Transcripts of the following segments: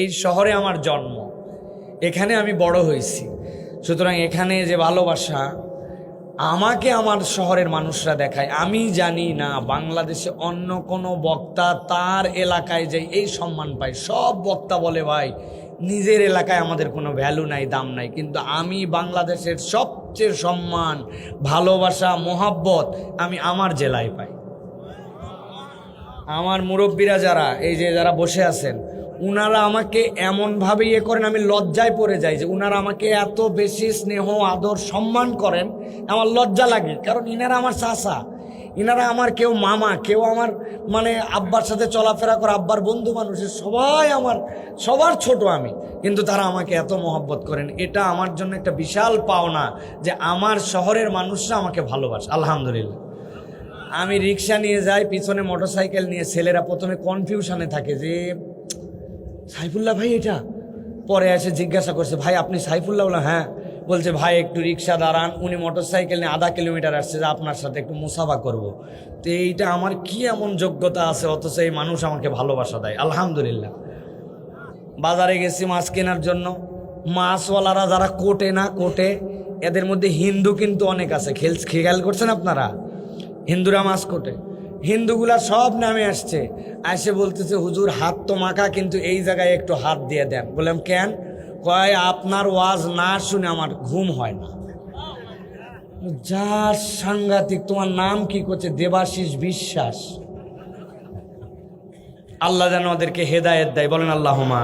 এই শহরে আমার জন্ম, এখানে আমি বড় হয়েছি। সুতরাং এখানে যে ভালোবাসা আমাকে আমার শহরের মানুষরা দেখায়, আমি জানি না বাংলাদেশে অন্য কোনো বক্তা তার এলাকায় যে এই সম্মান পায়। সব বক্তা বলে ভাই নিজের এলাকায় আমাদের কোনো ভ্যালু নাই, দাম নাই, কিন্তু আমি বাংলাদেশের সবচেয়ে সম্মান, ভালোবাসা, মোহাব্বত আমি আমার জেলায় পাই। আমার মুরব্বীরা যারা এই যে যারা বসে আছেন, উনারা আমাকে এমনভাবে ইয়ে করেন, আমি লজ্জায় পড়ে যাই যে উনারা আমাকে এত বেশি স্নেহ আদর সম্মান করেন, আমার লজ্জা লাগে। কারণ ইনারা আমার চাচা, ইনারা আমার কেউ মামা, কেউ আমার মানে আব্বার সাথে চলাফেরা করে, আব্বার বন্ধু মানুষের সবাই আমার সবার ছোট আমি, কিন্তু তারা আমাকে এত মহব্বত করেন। এটা আমার জন্য একটা বিশাল পাওনা যে আমার শহরের মানুষরা আমাকে ভালোবাসে, আলহামদুলিল্লাহ। আমি রিক্সা নিয়ে যাই, পিছনে মোটরসাইকেল নিয়ে, ছেলেরা প্রথমে কনফিউশনে থাকে যে সাইফুল্লাহ ভাই এটা, পরে এসে জিজ্ঞাসা করছে ভাই আপনি সাইফুল্লাহ? বললাম হ্যাঁ। বলছে ভাই একটু রিক্সা দাঁড়ান, উনি মোটরসাইকেল নিয়ে আধা কিলোমিটার আসছে যে আপনার সাথে একটু মুসাফা করব। তো এইটা আমার কি এমন যোগ্যতা আছে অথচ এই মানুষ আমাকে ভালোবাসা দেয়, আলহামদুলিল্লাহ। বাজারে গেছি মাছ কেনার জন্য, মাছওয়ালারা যারা কোটে না কোটে, এদের মধ্যে হিন্দু কিন্তু অনেক আছে, খেয়াল করছেন আপনারা? হিন্দুরা মাছ কোটে, হিন্দুগুলা সব নামে আসছে, এসে বলতেছে হুজুর হাত তো মাখা, কিন্তু এই জায়গায় একটু হাত দিয়ে দেন। বললাম কেন? কয় আপনার ওয়াজ না শুনে আমার ঘুম হয় না। যা সাংঘাতিক! তোমার নাম কি? করছে দেবাশিস বিশ্বাস। আল্লাহ যেন ওদেরকে হেদায়েত দেয়, বলেন আল্লাহুম্মা।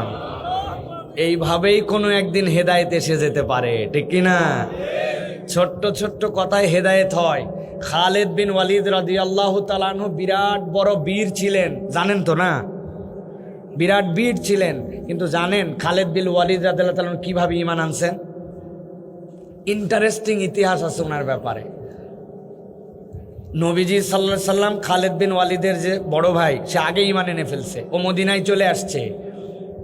এইভাবেই কোনো একদিন হেদায়েত এসে যেতে পারে, ঠিক কিনা? ছোট্ট ছোট্ট কথায় হেদায়েত হয়। খালেদ বিন ওয়ালিদ রাদিয়াল্লাহু তাআলা আনহু বিরাট বড় বীর ছিলেন, জানেন তো না? বিরাট বীর ছিলেন, কিন্তু জানেন খালেদ বিন ওয়ালিদ রাদিয়াল্লাহু তাআলা কিভাবে ঈমান আনছেন? ইন্টারেস্টিং ইতিহাস আছে ওনার ব্যাপারে। নবীজি সাল্লাল্লাহু আলাইহি সাল্লাম খালেদ বিন ওয়ালিদের যে বড় ভাই, সে আগে ঈমান এনে ফেলছে, ও মদিনায় চলে আসছে।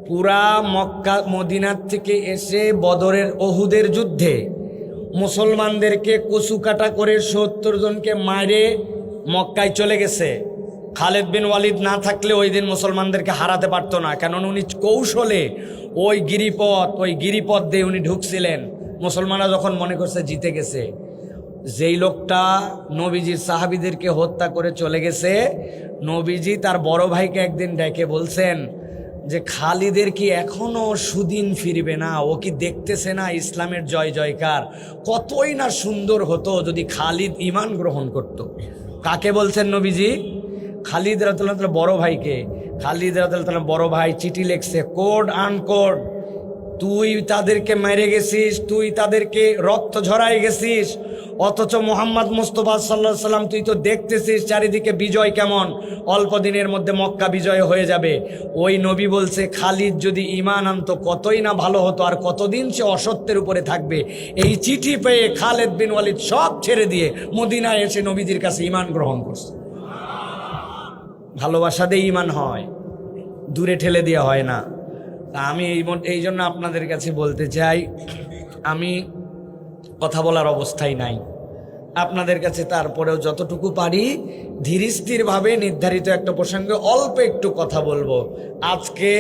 পুরা মক্কা মদিনার থেকে এসে বদরের ওহুদের যুদ্ধে মুসলমানদেরকে কচুকাটা করে 70 জনকে মারে মক্কায় চলে গেছে। খালেদ বিন ওয়ালিদ না থাকলে ওই দিন মুসলমানদেরকে হারাতে পারতো না, কেননা উনি কৌশলে ওই গিরিপথ দিয়ে উনি ঢুকছিলেন। মুসলমানরা যখন মনে করছে জিতে গেছে, যেই লোকটা নবীজির সাহাবীদেরকে হত্যা করে চলে গেছে, নবীজি তার বড় ভাইকে একদিন ডেকে বলছেন যে খালিদের কি এখনো সুদিন ফিরবে না? ও কি দেখতেছে না ইসলামের জয় জয়কার? কতই না সুন্দর হতো যদি খালিদ ঈমান গ্রহণ করত। কাকে বলছেন নবীজি? খালিদ রাদিয়াল্লাহু তাআলা বড় ভাইকে। খালিদ রাদিয়াল্লাহু তাআলা বড় ভাই চিঠি লিখছে, কোড আনকোড, তুই তাদেরকে মেরে গেছিস, তুই তাদেরকে রক্ত ঝরাই গেছিস, অথচ মুহাম্মদ মুস্তাফা সাল্লাল্লাহু আলাইহি সাল্লাম তুই তো দেখতেছিস চারিদিকে বিজয় কেমন, অল্প দিনের মধ্যে মক্কা বিজয় হয়ে যাবে। ওই নবী বলছে খালিদ যদি ঈমান আনতো কতই না ভালো হতো, আর কতদিন সে অসত্যের উপরে থাকবে। এই চিঠি পেয়ে খালেদ বিন ওয়ালিদ সব ছেড়ে দিয়ে মদিনায় এসে নবীজির কাছে ঈমান গ্রহণ করছে। ভালোবাসা দিয়ে ঈমান হয়, দূরে ঠেলে দেওয়া হয় না। আমি এই জন্য আপনাদের কাছে বলতে চাই, আমি কথা বলার অবস্থায় নাই আপনাদের কাছে, তারপরেও যতটুকু পারি ধীরস্থিরভাবে নির্ধারিত একটা প্রসঙ্গে অল্প একটু কথা বলবো। আজকে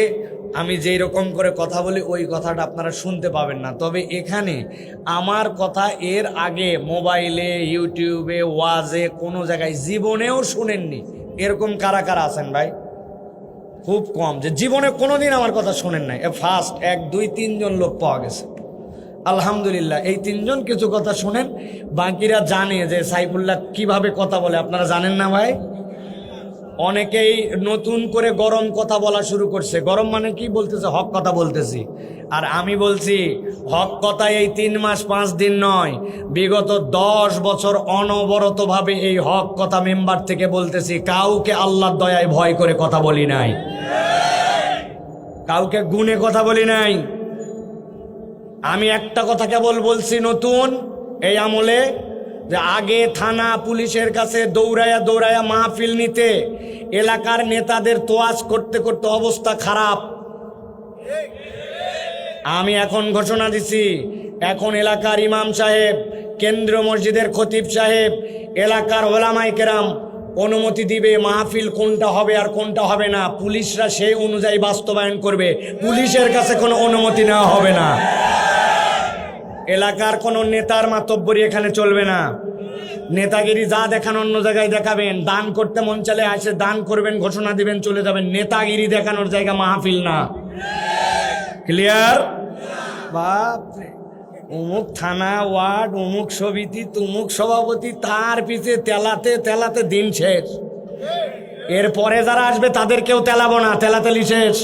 আমি যেই রকম করে কথা বলি ওই কথাটা আপনারা শুনতে পাবেন না, তবে এখানে আমার কথা এর আগে মোবাইলে, ইউটিউবে, ওয়াজে কোনো জায়গায় জীবনেও শুনেননি এরকম কারা কারা আছেন ভাই? খুব কম, যে জীবনে কোনোদিন আমার কথা শোনেন নাই। ফার্স্ট 1, 2, 3 জন লোক পাওয়া গেছে, আলহামদুলিল্লাহ। এই 3 জন কিছু কথা শোনেন, বাকিরা জানে যে সাইফুল্লাহ কিভাবে কথা বলে। আপনারা জানেন না ভাই? অনেকেই নতুন করে গরম কথা বলা শুরু করছে। গরম মানে কি বলতেছে? হক কথা বলতেছি। আর আমি বলছি হক কথা এই 3 মাস 5 দিন নয়, বিগত 10 বছর অনবরতভাবে এই হক কথা মেম্বার থেকে বলতেছি। কাউকে আল্লাহর দয়ায় ভয় করে কথা বলি নাই, কাউকে গুণে কথা বলি নাই। আমি একটা কথা কেবল বলছি নতুন এই আমলে, যে আগে থানা পুলিশের কাছে দৌড়ায়া দৌড়ায়া মাহফিল নিতে, এলাকার নেতাদের তোয়াজ করতে করতে অবস্থা খারাপ। আমি এখন ঘোষণা দিছি, এখন এলাকার ইমাম সাহেব, কেন্দ্রীয় মসজিদের খতিব সাহেব, এলাকার ওলামায়ে কেরাম অনুমতি দিবে, মাহফিল কোনটা হবে আর কোনটা হবে না পুলিশরা সেই অনুযায়ী বাস্তবায়ন করবে। পুলিশের কাছে কোনো অনুমতি নেওয়া হবে না। এলাকার কোনো নেতার মাতব্বরি এখানে চলবে না। নেতাগিরি যা দেখান অন্য জায়গায় দেখাবেন, দান করতে মন চালে আসে দান করবেন, ঘোষণা দিবেন, চলে যাবেন। নেতাগিরি দেখানোর জায়গা মাহফিল না। ক্লিয়ার? বাপরে, অমুক থানা ওয়ার্ড, অমুক সমিতি, তুমুক সভাপতি, তার পিছে তেলাতে তেলাতে দিন শেষ। এরপরে যারা আসবে তাদেরকেও তেলাবো না, তেলাতেলি শেষ।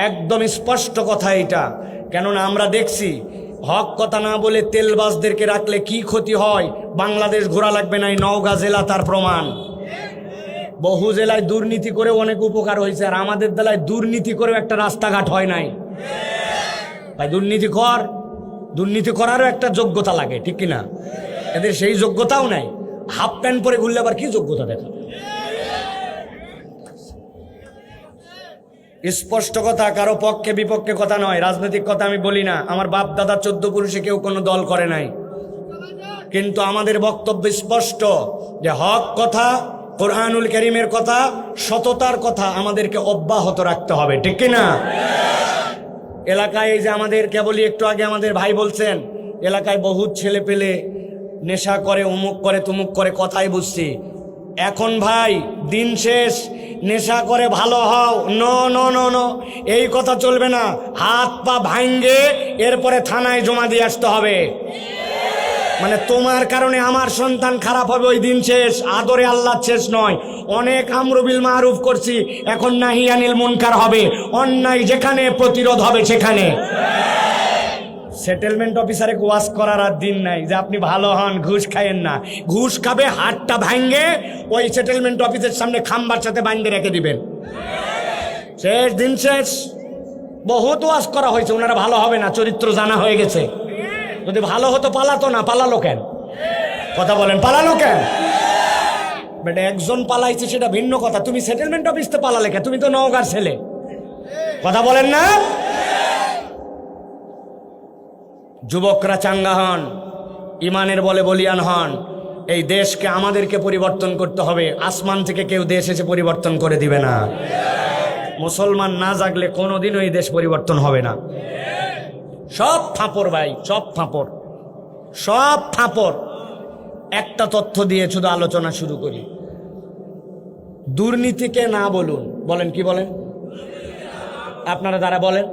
একদম স্পষ্ট কথা এটা। কেননা আমরা দেখছি হক কথা না বলে তেলবাজদেরকে রাখলে কি ক্ষতি হয়। বাংলাদেশ ঘোরা লাগবে না, নওগাঁ জেলা তার প্রমাণ। বহু জেলায় দুর্নীতি করে অনেক উপকার হয়েছে, আর আমাদের জেলায় দুর্নীতি করেও একটা রাস্তাঘাট হয় নাই। ভাই দুর্নীতি করারও একটা যোগ্যতা লাগে, ঠিক কিনা? এদের সেই যোগ্যতাও নাই। হাফ প্যান্ট পরে ঘুরলে আবার কি যোগ্যতা দেখাবে? স্পষ্ট কথা, কারো পক্ষে বিপক্ষে কথা নয়, রাজনৈতিক কথা আমি বলি না। আমার বাপ দাদা 14 পুরুষে কেউ কোনো দল করে নাই, কিন্তু আমাদের বক্তব্য স্পষ্ট যে হক কথা, কোরআনুল কারীমের কথা, সততার কথা আমাদেরকে অব্যাহত রাখতে হবে, ঠিক কিনা? এলাকায় এই যে আমাদের কেবলই একটু আগে আমাদের ভাই বলছেন, এলাকায় বহুত ছেলে পেলে নেশা করে, অমুক করে, তুমুক করে, কথাই বুঝছি। এখন ভাই দিন শেষ, নেশা করে ভালো হও, নো নো নো নো, এই কথা চলবে না। হাত পা ভাঙ্গে এরপরে থানায় জমা দিয়ে আসতে হবে। মানে তোমার কারণে আমার সন্তান খারাপ হবে, ওই দিন শেষ। আদরে আল্লাহ শেষ নয়। অনেক আমরু বিল মারুফ করছি, এখন নাহি আনিল মুনকার হবে। অন্যায় যেখানে প্রতিরোধ হবে সেখানে। সেটেলমেন্ট অফিসারে ওয়াজ করার আর দিন নাই যে আপনি ভালো হন, ঘুষ খাইয়েন না। ঘুষ খাবে, হাতটা ভাঙ্গে ওই সেটেলমেন্ট অফিসের সামনে খাম্বার সাথে বাঁধে রেখে দিবেন। শেষ, দিন শেষ। বহুত ওয়াজ করা হয়েছে, ওনারা ভালো হবে না, চরিত্র জানা হয়ে গেছে। যদি ভালো হতো পালাতো না, পালালো কেন? কথা বলেন, পালালো কেন? বেটা একজন পালাইছে সেটা ভিন্ন কথা, তুমি সেটেলমেন্ট অফিসতে পালালে কেন? তুমি তো নওগাঁর ছেলে। কথা বলেন না? যুবকরা চাঙ্গা হন, ইমানের বলে বলিয়ান হন। এই দেশকে আমাদেরকে পরিবর্তন করতে হবে। আসমান থেকে কেউ দেশ এসে পরিবর্তন করে দিবে না। মুসলমান না জাগলে কোনোদিনও এই দেশ পরিবর্তন হবে না। সব ফাঁপড় ভাই, সব ফাঁপড়, সব ফাঁপড়। একটা তথ্য দিয়ে শুধু আলোচনা শুরু করি। দুর্নীতিকে না বলুন। বলেন, কি বলেন? আপনারা যারা বলেন,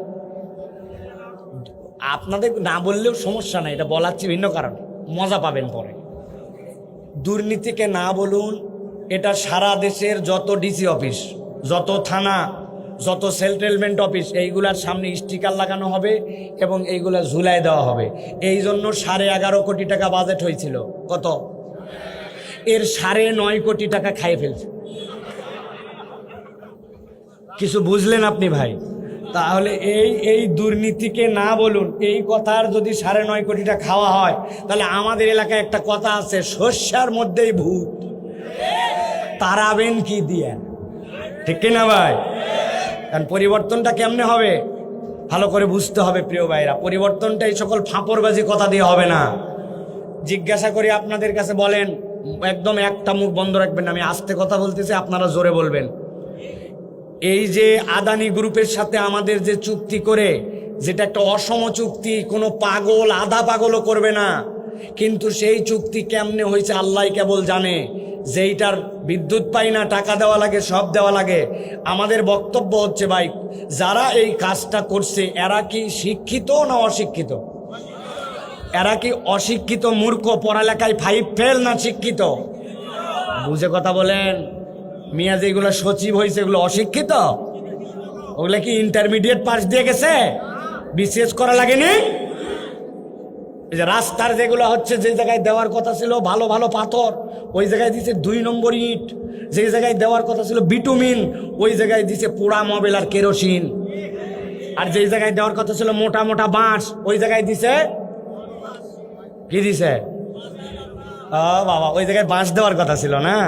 আপনাদের না বললেও সমস্যা নাই, এটা বলাচ্ছি ভিন্ন কারণ, মজা পাবেন পরে। দুর্নীতিকে না বলুন, এটা সারা দেশের যত ডিসি অফিস, যত থানা, যত সেটেলমেন্ট অফিস, এইগুলার সামনে স্টিকার লাগানো হবে এবং এইগুলা ঝুলাই দেওয়া হবে। এই জন্য 11.5 কোটি টাকা বাজেট হয়েছিল। কত? এর 9.5 কোটি টাকা খাইয়ে ফেলছে। কিছু বুঝলেন আপনি ভাই? তাহলে এই দুর্নীতিকে না বলুন, এই কথার যদি 9.5 কোটি টাকা খাওয়া হয়, তাহলে আমাদের এলাকায় একটা কথা আছে, শস্যার মধ্যেই ভূত, তাড়াবেন কি দিয়ে? ঠিক কিনা ভাই? কারণ পরিবর্তনটা কেমনে হবে ভালো করে বুঝতে হবে প্রিয় ভাইরা। পরিবর্তনটা এই সকল ফাঁপড়বাজি কথা দিয়ে হবে না। জিজ্ঞাসা করি আপনাদের কাছে, বলেন, একদম একটা মুখ বন্ধ রাখবেন না, আমি আস্তে কথা বলতেছি, আপনারা জোরে বলবেন। এই যে আদানি গ্রুপের সাথে আমাদের যে চুক্তি করে, যেটা একটা অসম চুক্তি, কোনো পাগল আধা পাগলও করবে না, কিন্তু সেই চুক্তি কেমনে হয়েছে আল্লাহ কেবল জানে। যেইটার বিদ্যুৎ পাই না, টাকা দেওয়া লাগে, সব দেওয়া লাগে। আমাদের বক্তব্য হচ্ছে ভাই, যারা এই কাজটা করছে এরা কি শিক্ষিত না অশিক্ষিত? এরা কি অশিক্ষিত, মূর্খ, পড়ালেখায় 5 ফেল, না শিক্ষিত? বুঝে কথা বলেন। মিয়া যেগুলো সচিব হয়েছে এগুলো অশিক্ষিত? ওগুলো কি ইন্টারমিডিয়েট পাস দিয়ে গেছে? বিসিএস করা লাগেনি? এই যে রাস্তার যেগুলো হচ্ছে, যে জায়গায় দেওয়ার কথা ছিল ভালো ভালো পাথর, ওই জায়গায় দিছে 2 নম্বর ইট। যে জায়গায় দেওয়ার কথা ছিল বিটুমিন, ওই জায়গায় দিছে পোড়া মোবিল আর কেরোসিন। আর যে জায়গায় দেওয়ার কথা ছিল মোটা মোটা বাঁশ, ওই জায়গায় দিছে কি দিছে? ও বাবা, ওই জায়গায় বাঁশ দেওয়ার কথা ছিল না।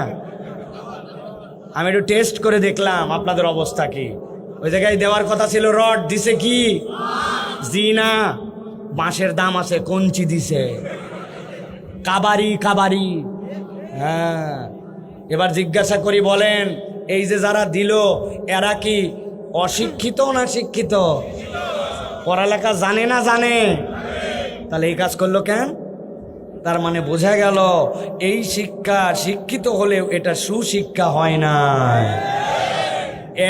আমি একটু টেস্ট করে দেখলাম আপনাদের অবস্থা কি। ওই জায়গায় দেওয়ার কথা ছিল রড, দিছে কি? জি না, বাঁশের দাম আছে, কঞ্চি দিছে, কাবারি কাবারি। হ্যাঁ, এবার জিজ্ঞাসা করি, বলেন এই যে যারা দিল এরা কি অশিক্ষিত না শিক্ষিত? পড়ালেখা জানে না জানে? তাহলে এই কাজ করলো কেন? তার মানে বোঝা গেল এই শিক্ষা শিক্ষিত হলেও এটা সুশিক্ষা হয় না।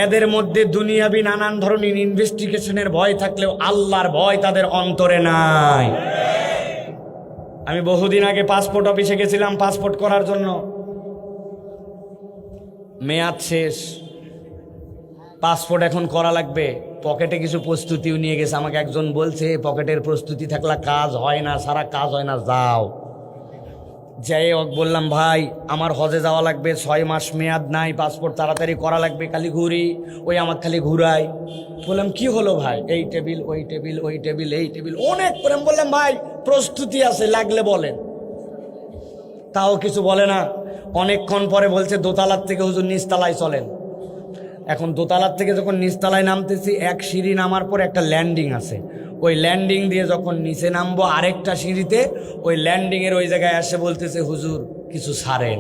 এদের মধ্যে দুনিয়াবি নানান ধরনের ইনভেস্টিগেশনের ভয় থাকলেও আল্লাহর ভয় তাদের অন্তরে নাই। আমি বহুদিন আগে পাসপোর্ট অফিসে গেছিলাম পাসপোর্ট করার জন্য, মেয়াদ শেষ, পাসপোর্ট এখন করা লাগবে, পকেটে কিছু প্রস্তুতিও নিয়ে গেছে। আমাকে একজন বলছে পকেটের প্রস্তুতি থাকলে কাজ হয় না, সারা কাজ হয় না, যাও। যাই হোক বললাম, ভাই আমার হজে যাওয়া লাগবে, 6 মাস মেয়াদ নাই, পাসপোর্ট তাড়াতাড়ি করা লাগবে, খালি ঘুরি, ওই আমাকে খালি ঘুরাই। বললাম কি হলো ভাই? এই টেবিল ওই টেবিল ওই টেবিল এই টেবিল অনেক করে। বললাম ভাই প্রস্তুতি আছে, লাগলে বলেন। তাও কিছু বলে না। অনেকক্ষণ পরে বলছে দোতলার থেকে হুজুর নিচতলায় চলেন। এখন দোতলার থেকে যখন নিচতলায় নামতেছি, এক সিঁড়ি নামার পর একটা ল্যান্ডিং আছে, ওই ল্যান্ডিং দিয়ে যখন নিচে নামবো আরেকটা সিঁড়িতে, ওই ল্যান্ডিংয়ের ওই জায়গায় এসে বলতেছে হুজুর কিছু ছাড়েন।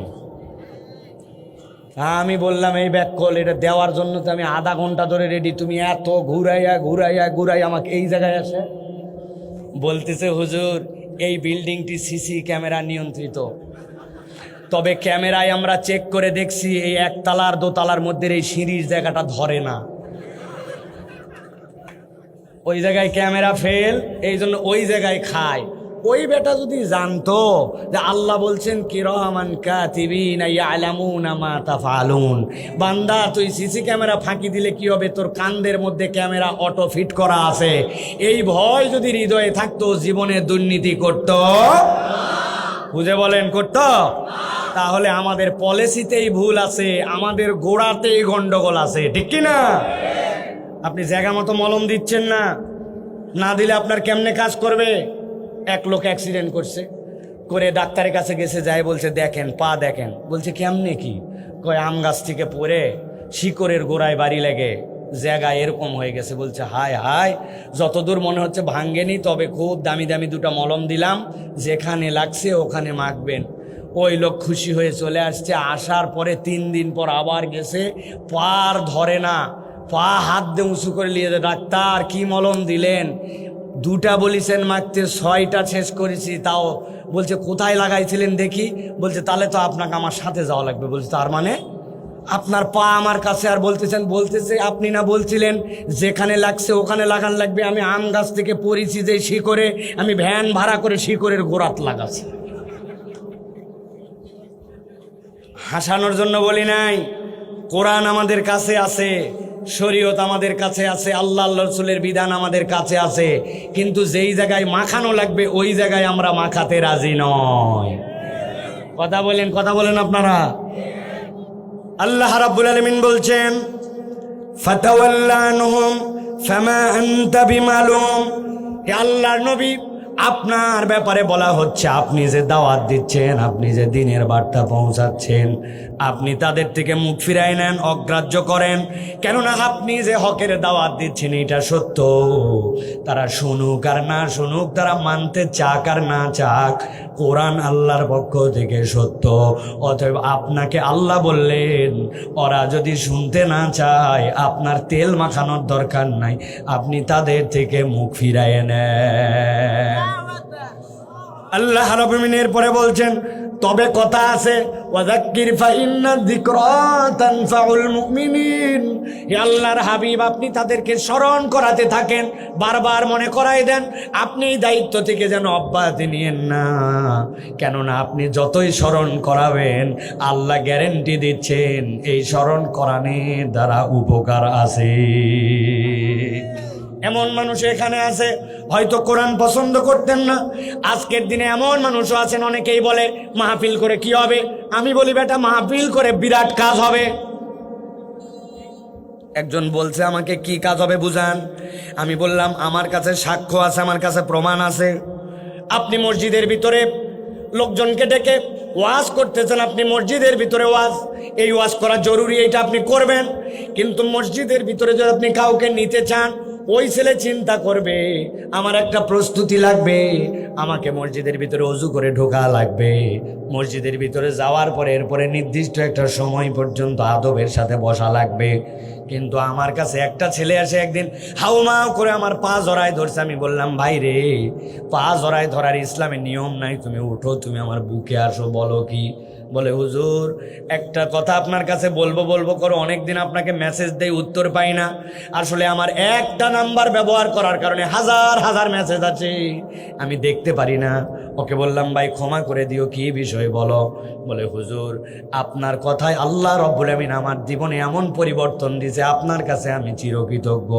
আমি বললাম এই ব্যাক কল, এটা দেওয়ার জন্য তো আমি আধা ঘন্টা ধরে রেডি, তুমি এত ঘুরাইয়া ঘুরাইয়া ঘুরাই আমাকে এই জায়গায় আসে। বলতেছে হুজুর এই বিল্ডিংটি সিসি ক্যামেরা নিয়ন্ত্রিত, তবে ক্যামেরায় আমরা চেক করে দেখছি এই একতলার দোতলার মধ্যে এই সিঁড়ির জায়গাটা ধরে না, ওই জায়গায় ক্যামেরা ফেল, এই জন্য ওই জায়গায় খায়। ওই বেটা যদি জানতো যে আল্লাহ বলছেন কিরামান কাতিবিন ইয়ালামুনা মা তাফআলুন, বান্দা তুই সিসি ক্যামেরা ফাঁকি দিলে কি হবে, তোর কানদের মধ্যে ক্যামেরা অটো ফিট করা আছে, এই ভয় যদি হৃদয়ে থাকতো জীবনে দুর্নীতি করত? বুঝে বলেন করত? তাহলে আমাদের পলিসিতেই ভুল আছে, আমাদের গোড়াতেই গন্ডগোল আছে, ঠিক কি না? আপনি জায়গা মতো মলম দিচ্ছেন না, না দিলে আপনার কেমনে কাজ করবে? এক লোক অ্যাক্সিডেন্ট করছে, করে ডাক্তারের কাছে গেছে, যায় বলছে দেখেন পা দেখেন, বলছে কেমনে কি? কয় আম গাছ থেকে পড়ে শিকড়ের গোড়ায় বাড়ি লেগে জায়গা এরকম হয়ে গেছে। বলছে হায় হায়, যতদূর মনে হচ্ছে ভাঙ্গেনি, তবে খুব দামি দামি 2টা মলম দিলাম, যেখানে লাগছে ওখানে মাখবেন। ওই লোক খুশি হয়ে চলে আসছে। আসার পরে 3 দিন পর আবার গেছে, পার ধরে না, পা হাত দিয়ে উঁচু করে নিয়ে যায়, ডাক্তার কি মলম দিলেন? 2টা বলিছেন মাখতে, 6টা শেষ করেছি। তাও বলছে কোথায় লাগাইছিলেন দেখি? বলছে তাহলে তো আপনাকে আমার সাথে যাওয়া লাগবে। বলছে তার মানে আপনার পা আমার কাছে, আর বলতেছেন? বলতেছে আপনি না বলছিলেন যেখানে লাগছে ওখানে লাগান লাগবে? আমি আম গাছ থেকে পড়েছি যে শিকড়ে, আমি ভ্যান ভাড়া করে শিকড়ের গোড়াত লাগাচ্ছি। হাসানোর জন্য বলি নাই, কোরআন আমাদের কাছে আছে, শরীয়ত আমাদের কাছে আছে, আল্লাহ রাসূলের বিধান আমাদের কাছে আছে, কিন্তু যেই জায়গায় মাখানো লাগবে ওই জায়গায় আমরা মাখাতে রাজি নয়। কথা বলেন আপনারা। আল্লাহ রাব্বুল আলামিন বলছেন ফাতাওয়াল্লা আনহুম ফামা আনতা বিমালুম। হে আল্লাহর নবী, আপনার ব্যাপারে বলা হচ্ছে আপনি যে দাওয়াত দিচ্ছেন, আপনি যে দিনের বার্তা পৌঁছাচ্ছেন, আপনি তাদের থেকে মুখ ফিরাই নেন, অগ্রাহ্য করেন। কেননা আপনি যে হকের দাওয়াত দিচ্ছেন এটা সত্য, তারা শুনুক আর না শুনুক, তারা মানতে চাক আর না চাক, কোরআন আল্লাহর পক্ষ থেকে সত্য। অতএব আপনাকে আল্লাহ বললেন ওরা যদি শুনতে না চায় আপনার তেল মাখানোর দরকার নাই, আপনি তাদের থেকে মুখ ফিরাই নেন। আল্লাহ রাব্বুল আলামিন পরে বলছেন তবে কথা আছে, ওয়াযাক্কির ফাইন্না যিকরা তানফাউল মুমিনিন। হে আল্লাহর হাবিব, আপনি তাদেরকে স্মরণ করাতে থাকেন, বারবার মনে করাই দেন। আপনি এই দায়িত্ব থেকে যেন অব্যাহতি নিয়েন না, কেননা আপনি যতই স্মরণ করাবেন আল্লাহ গ্যারেন্টি দিচ্ছেন এই স্মরণ করানোর দ্বারা উপকার আছে। এমন মানুষ এখানে আছে হয়তো কোরআন পছন্দ করতেন না, আজকের দিনে এমন মানুষও আছেন, অনেকেই বলে মাহফিল করে কি হবে? আমি বলি বেটা মাহফিল করে বিরাট কাজ হবে। একজন বলছে আমাকে কি কাজ হবে বুঝান? আমি বললাম আমার কাছে সাক্ষ্য আছে, আমার কাছে প্রমাণ আছে। আপনি মসজিদের ভিতরে লোকজনকে ডেকে ওয়াজ করতেছেন, আপনি মসজিদের ভিতরে ওয়াজ, এই ওয়াজ করা জরুরি, এইটা আপনি করবেন। কিন্তু মসজিদের ভিতরে যদি আপনি কাউকে নিতে চান, ওই ছেলে চিন্তা করবে আমার একটা প্রস্তুতি লাগবে, আমাকে মসজিদের ভিতরে অজু করে ঢোকা লাগবে। মসজিদের ভিতরে যাওয়ার পরে এরপরে নির্দিষ্ট একটা সময় পর্যন্ত আদবের সাথে বসা লাগবে। কিন্তু আমার কাছে একটা ছেলে আসে একদিন হাউমাউ করে আমার পা জড়ায় ধরছে। আমি বললাম, ভাই রে, পা জড়ায় ধরার ইসলামের নিয়ম নাই, তুমি উঠো, তুমি আমার বুকে আসো। বলো কি? বলে, হুজুর একটা কথা আপনার কাছে বলবো বলবো করো, অনেকদিন আপনাকে মেসেজ দেই, উত্তর পাই না। আসলে আমার একটা নাম্বার ব্যবহার করার কারণে হাজার হাজার মেসেজ আছে, আমি দেখতে পারি না। ওকে বললাম, ভাই ক্ষমা করে দিও, কি বিষয় বলো। বলে, হুজুর আপনার কথায় আল্লাহ রব্বুল আমিন আমার জীবনে এমন পরিবর্তন দিয়েছে, আপনার কাছে আমি চিরকৃতজ্ঞ।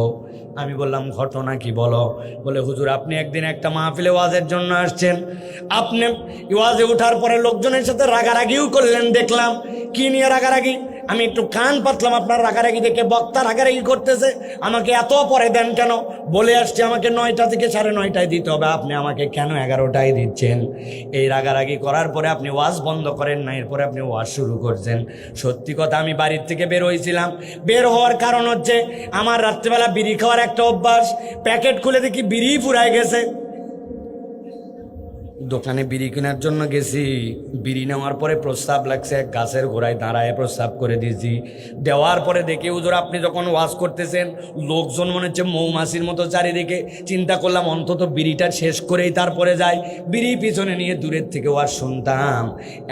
আমি বললাম, ঘটনা কি বলো। বলে, হুজুর আপনি একদিন একটা মাহফিলে ওয়াজের জন্য আসছেন, আপনি ওয়াজে ওঠার পরে লোকজনের সাথে রাগারাগিও করলেন, দেখলাম। কি নিয়ে রাগারাগি? আমি একটু কান পাতলাম, আপনার রাগারাগি দেখে বক্তা রাগারাগি করতেছে, আমাকে এত পরে দেন কেন? বলে আসছি আমাকে 9টা থেকে 9:30টায় দিতে হবে, আপনি আমাকে কেন 11টায় দিচ্ছেন? এই রাগারাগি করার পরে আপনি ওয়াজ বন্ধ করেন না, এরপরে আপনি ওয়াজ শুরু করছেন। সত্যি কথা, আমি বাড়ির থেকে বের হয়েছিলাম, বের হওয়ার কারণ হচ্ছে আমার রাত্রেবেলা বিড়ি খাওয়ার একটা অভ্যাস। প্যাকেট খুলে দেখি বিড়ি ফুরায় গেছে। দোকানে বিড়ি কেনার জন্য গেছি, বিড়ি নেওয়ার পরে প্রস্তাব লাগছে, এক গাছের গোড়ায় দাঁড়ায় প্রস্তাব করে দিয়েছি। দেওয়ার পরে দেখি, হুজুর আপনি যখন ওয়াজ করতেছেন লোকজন মনে হচ্ছে মৌমাছির মতো চারিদিকে। চিন্তা করলাম অন্তত বিড়িটা শেষ করেই তারপরে যাই। বিড়ি পিছনে নিয়ে দূরের থেকে ওয়াজ শুনতাম,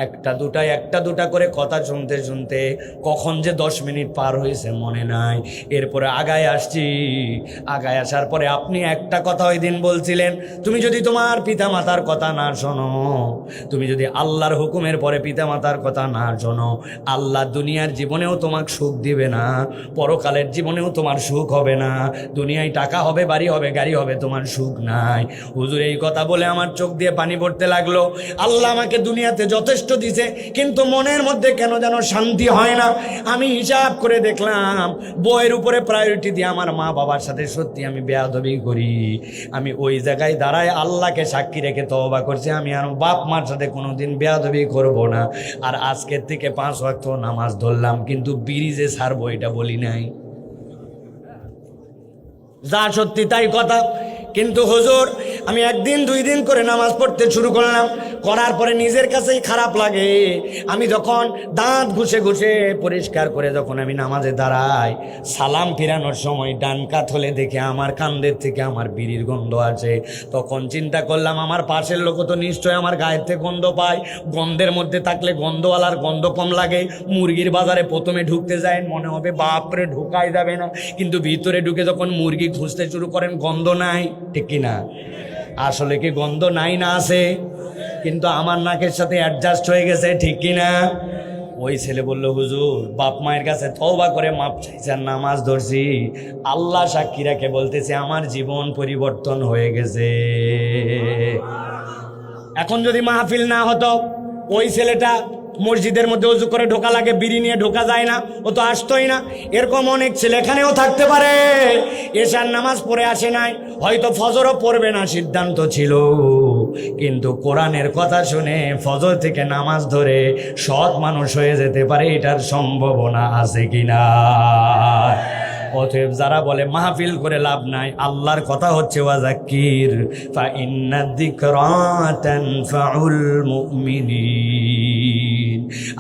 একটা দুটা করে কথা শুনতে শুনতে কখন যে 10 মিনিট পার হয়েছে মনে নাই। এরপরে আগায় আসছি, আগায় আসার পরে আপনি একটা কথা ওই দিন বলছিলেন, তুমি যদি তোমার পিতামাতার কথা না শোনো, তুমি যদি আল্লাহর হুকুমের পরে পিতামাতার কথা না শোনো, আল্লাহ দুনিয়ার জীবনেও তোমাকে সুখ দিবে না, পরকালের জীবনেও তোমার সুখ হবে না। দুনিয়ায় টাকা হবে, বাড়ি হবে, গাড়ি হবে, তোমার সুখ নাই। হুজুর এই কথা বলে আমার চোখ দিয়ে পানি পড়তে লাগলো। আল্লাহ আমাকে দুনিয়াতে যথেষ্ট দিছে, কিন্তু মনের মধ্যে কেন যেন শান্তি হয় না। আমি হিসাব করে দেখলাম বইয়ের উপরে প্রায়োরিটি দিয়ে আমার মা বাবার সাথে সত্যি আমি বেয়াদবি করি। আমি ওই জায়গায় দাঁড়ায় আল্লাহকে সাক্ষী রেখে তওবা করছি, আমি আর বাপ মার সাথে কোনোদিন বেয়াদবি করব না। আর আজকের থেকে 5 ওয়াক্ত নামাজ ধরলাম, কিন্তু বিড়ি যে ছাড়বো এটা বলি নাই। যা সত্যি তাই কথা। কিন্তু হুজুর আমি 1 দিন 2 দিন করে নামাজ পড়তে শুরু করলাম, করার পরে নিজের কাছেই খারাপ লাগে। আমি যখন দাঁত ঘুষে ঘুষে পরিষ্কার করে যখন আমি নামাজে দাঁড়াই, সালাম ফিরানোর সময় ডান কাত হলে দেখে আমার কান্দের থেকে আমার বিড়ির গন্ধ আছে। তখন চিন্তা করলাম আমার পাশের লোক তো নিশ্চয় আমার গায়ের থেকে গন্ধ পায়, গন্ধের মধ্যে থাকলে গন্ধওয়ালার গন্ধ কম লাগে। মুরগির বাজারে প্রথমে ঢুকতে যায় মনে হবে বাপরে ঢুকাই যাবে না, কিন্তু ভিতরে ঢুকে যখন মুরগি খুঁজতে শুরু করেন গন্ধ নাই, ঠিক কিনা? আসলে কি গন্ধ নাই না আছে? কিন্তু আমার নাকের সাথে অ্যাডজাস্ট হয়ে গেছে, ঠিক কিনা? ওই ছেলে বলল, হুজুর বাপ মায়ের কাছে তওবা করে মাপ চাইছি আর নামাজ ধরছি, আল্লাহ সাক্ষী রাখে বলতেছে আমার জীবন পরিবর্তন হয়ে গেছে। এখন যদি মাহফিল না হতো, ওই ছেলেটা মসজিদের মধ্যে উজু করে ঢোকা লাগে, বিড়ি নিয়ে ঢোকা যায় না, ও তো আসতোই না। এরকম অনেক ছেলে এখানেও থাকতে পারে, এশার নামাজ পড়ে আসে নাই, হয়তো ফজরও পড়বে না সিদ্ধান্ত ছিল, কিন্তু কোরআনের কথা শুনে ফজর থেকে নামাজ ধরে সৎ মানুষ হয়ে যেতে পারে, এটার সম্ভাবনা আছে কিনা? অতএব যারা বলে মাহফিল করে লাভ নাই, আল্লাহর কথা হচ্ছে ওয়াজাক্কির ফা ইন্না যিকরা তানফাউল মুমিনিন।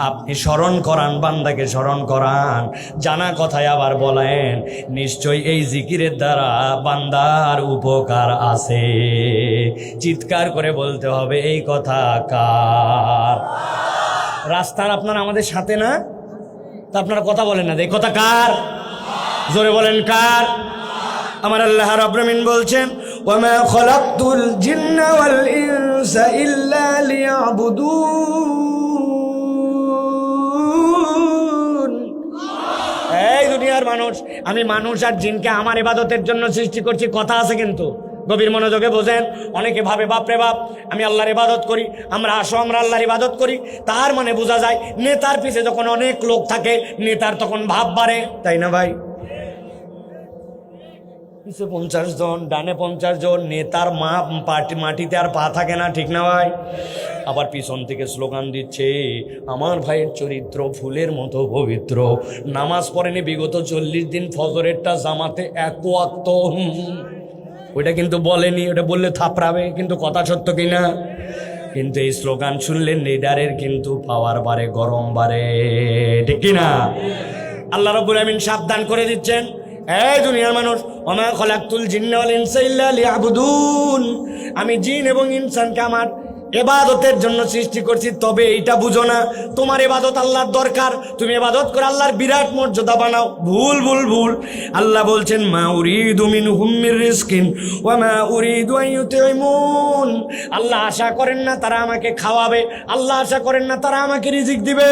আপনি স্মরণ করান, বান্দাকে স্মরণ করান, জানা কথায় আবার বলেন, নিশ্চয়ই এই জিকিরের দ্বারা বান্দার উপকার আছে। চিৎকার করে বলতে হবে এই কথা কার? রাস্তার আপনারা আমাদের সাথে না, তা আপনারা কথা বলেন না, এই কথা কার? জোরে বলেন কার? আমার আল্লাহ রাব্বুল আমিন বলছেন, ওয়ামা খালাকতুল জিন্না ওয়াল ইনসা ইল্লা লিয়াবুদুন। এই দুনিয়ার মানুষ, আমি মানুষ আর জিনকে আমার ইবাদতের জন্য সৃষ্টি করছি, কথা আছে কিন্তু গভীর মনোযোগে বোঝেন। অনেকে ভাবে বাপরে বাপ আমি আল্লাহর ইবাদত করি, আমরা আল্লাহর ইবাদত করি, তার মানে বোঝা যায় নেতার পিছে যখন অনেক লোক থাকে নেতার তখন ভাব বাড়ে, তাই না ভাই? 50 জন, ডানে 50 জন, নেতার মাটিতে আর পা থাকে না, ঠিক না ভাই? আবার পিছন থেকে স্লোগান দিচ্ছে, আমার ভাইয়ের চরিত্র ফুলের মতো পবিত্র, নামাজ পড়েনি বিগত 40 দিন, ফজরেরটা জামাতে 1 ওয়াক্ত। ওইটা কিন্তু বলেনি, ওটা বললে থাপড়াবে, কিন্তু কথা সত্য কিনা? কিন্তু এই স্লোগান শুনলে লিডারের কিন্তু পাওয়ার বাড়ে, গরম বাড়ে, ঠিক কিনা? আল্লাহ রাব্বুল আমিন সাবধান করে দিচ্ছেন, এই দুনিয়ার মানুষ, ওমা খলাকতুল জিন্না ওয়াল ইনসা ইল্লা লিয়াবুদুন, আমি জিন এবং ইনসানকে আমার ইবাদতের জন্য সৃষ্টি করছি। তবে এইটা বুঝো না তোমার ইবাদত আল্লাহর দরকার, তুমি ইবাদত করে আল্লাহর বিরাট মর্যাদা বানাও। ভুল ভুল ভুল। আল্লাহ বলছেন, মা উরিদু মিনহুম মির রিজকিন ওয়া মা উরিদু আন ইউতিমুন, আল্লাহ আশা করেন না তারা আমাকে খাওয়াবে, আল্লাহ আশা করেন না তারা আমাকে রিজিক দিবে।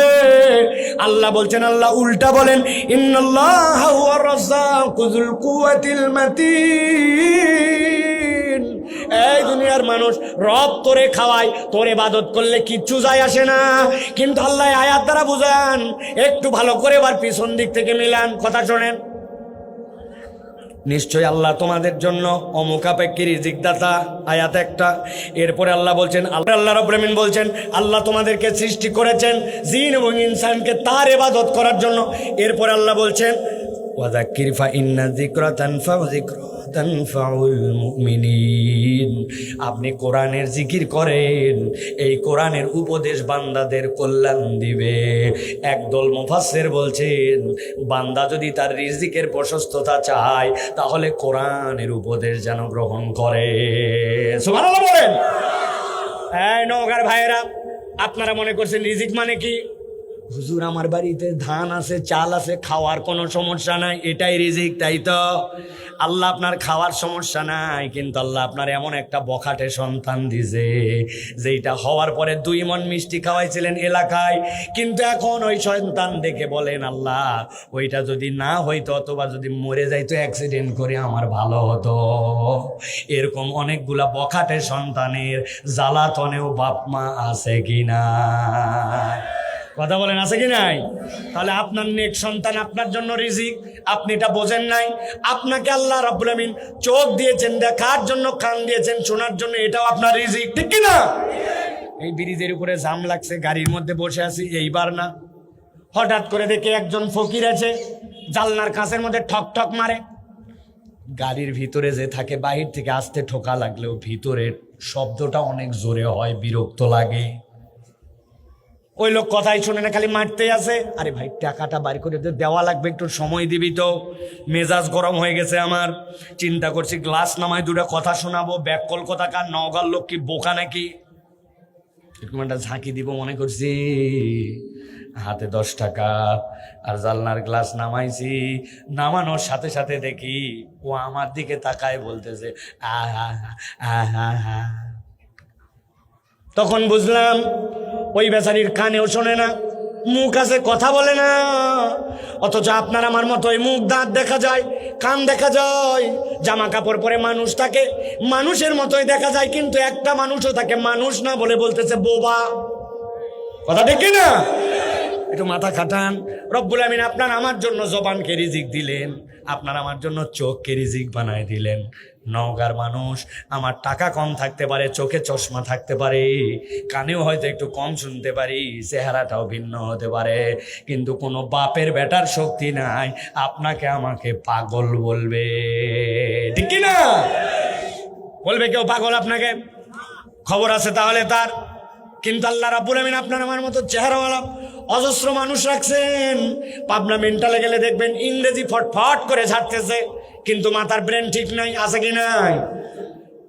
আল্লাহ বলছেন, আল্লাহ উল্টা বলেন, ইন্নাল্লাহা হুয়ার রাজ্জাকু যুল কুওয়াতিল মাতিন। এই দুনিয়ার মানুষ, রব তোরে খাওয়ায়, তোর ইবাদত করলে কিচ্ছু যায় আসে না, কিন্তু আল্লাহ আয়াত দ্বারা বুঝান, একটু ভালো করে এবার পিছন দিক থেকে মিলান, কথা শোনেন। নিশ্চয় আল্লাহ তোমাদের জন্য অমুখাপেক্ষী রিজিক দাতা, আয়াত একটা। এরপরে আল্লাহ বলছেন, আল্লাহ রাব্বুল আমিন বলছেন, আল্লাহ তোমাদেরকে সৃষ্টি করেছেন জিন এবং ইনসানকে তার ইবাদত করার জন্য। এরপরে আল্লাহ বলছেন, ওয়াযাক্কির ফাইন্না যিকরা তানফাউল মুমিনিন, আপনি কোরআনের জিকির করেন, এই কোরআনের উপদেশ বান্দাদের কল্যাণ দিবে। একদল মুফাসসির বলছেন, বান্দা যদি তার রিজিকের প্রশস্ততা চায়, তাহলে কোরআনের উপদেশ যেন গ্রহণ করে। সুবহানাল্লাহ বলেন। এই নওগাঁর ভাইয়েরা, আপনারা মনে করছেন রিজিক মানে কি? হুজুর আমার বাড়িতে ধান আছে, চাল আছে, খাওয়ার কোনো সমস্যা নাই, এটাই রিজিক, তাই তো? আল্লাহ আপনার খাওয়ার সমস্যা নাই, কিন্তু আল্লাহ আপনার এমন একটা বখাটে সন্তান দিছে, যেটা হওয়ার পরে 2 মণ মিষ্টি খাওয়াইছিলেন এলাকায়, কিন্তু এখন ওই সন্তান দেখে বলেন, আল্লাহ ওইটা যদি না হইতো, অথবা যদি মরে যাইতো অ্যাক্সিডেন্ট করে, আমার ভালো হতো। এরকম অনেকগুলা বখাটে সন্তানের জ্বালাতনেও বাপ মা আছে কিনা? কথা বলেন, আছে কি নাই? তাহলে আপনার নেক সন্তান আপনার জন্য রিজিক, আপনি এটা বোঝেন নাই। আপনাকে আল্লাহ রাব্বুল আমিন চোখ দিয়েছেন দেখার জন্য, কান দিয়েছেন শোনার জন্য, এটাও আপনার রিজিক, ঠিক কি না? এই ব্রিজের উপরে জাম লাগছে, গাড়ির মধ্যে বসে আছি, এইবার না হঠাৎ করে দেখে একজন ফকির আছে, জানলার কাঁচের মধ্যে ঠক ঠক মারে। গাড়ির ভিতরে যে থাকে, বাহির থেকে আসতে ঠোকা লাগলেও ভিতরের শব্দটা অনেক জোরে হয়, বিরক্ত লাগে। ওই লোক কথাই শুনে না, খালি মারতে আছে। আরে ভাই, টাকাটা বাড়ি করে দেওয়া লাগবে, একটু সময় দিবি তো। মেজাজ গরম হয়ে গেছে আমার, চিন্তা করছি গ্লাস নামায় 2টা কথা শোনাবো। ব্যাক কলকাতাকার নওগাঁর লোক কি বোকা নাকি? এরকম একটা ঝাঁকি দিব মনে করছি, হাতে 10 টাকা আর জালনার গ্লাস নামাইছি। নামানোর সাথে সাথে দেখি ও আমার দিকে তাকায়, বলতেছে আহা আহা আহা। তখন বুঝলাম ওই বেচারির কানেও শোনে না, মুখ আছে, কথা বলে না। অথচ আপনার আমার মতো ওই মুখ, দাঁত দেখা যায়, কান দেখা যায়, জামা কাপড় পরে মানুষ থাকে, মানুষের মতোই দেখা যায়, কিন্তু একটা মানুষও তাকে মানুষ না বলে বলতেছে বোবা। কথা দেখি না? একটু মাথা খাটান। রব্বুল আমিন আপনার আমার জন্য জবানকে রিজিক দিলেন, আপনার আমার জন্য চোখকে রিজিক বানায় দিলেন। নওগাঁর মানুষ, আমার টাকা কম থাকতে পারে, চোখে চশমা থাকতে পারে, কানেও হয়তো একটু কম শুনতে পারি, চেহারাটাও ভিন্ন হতে পারে, কিন্তু কোনো বাপের বেটার শক্তি নাই আপনাকে আমাকে পাগল বলবে, ঠিক কি না? বলবে কেউ পাগল আপনাকে? খবর আছে তাহলে তার। কিন্তু আল্লাহ রাব্বুল আমিন আপনার আমার মতো চেহারাওয়ালা অজস্র মানুষ রাখছেন। পাবনা মেন্টালে গেলে দেখবেন ইংরেজি ফটফট করে ঝাড়তেছে, কিন্তু মাথার ব্রেন ঠিক নাই, আছে কি নাই?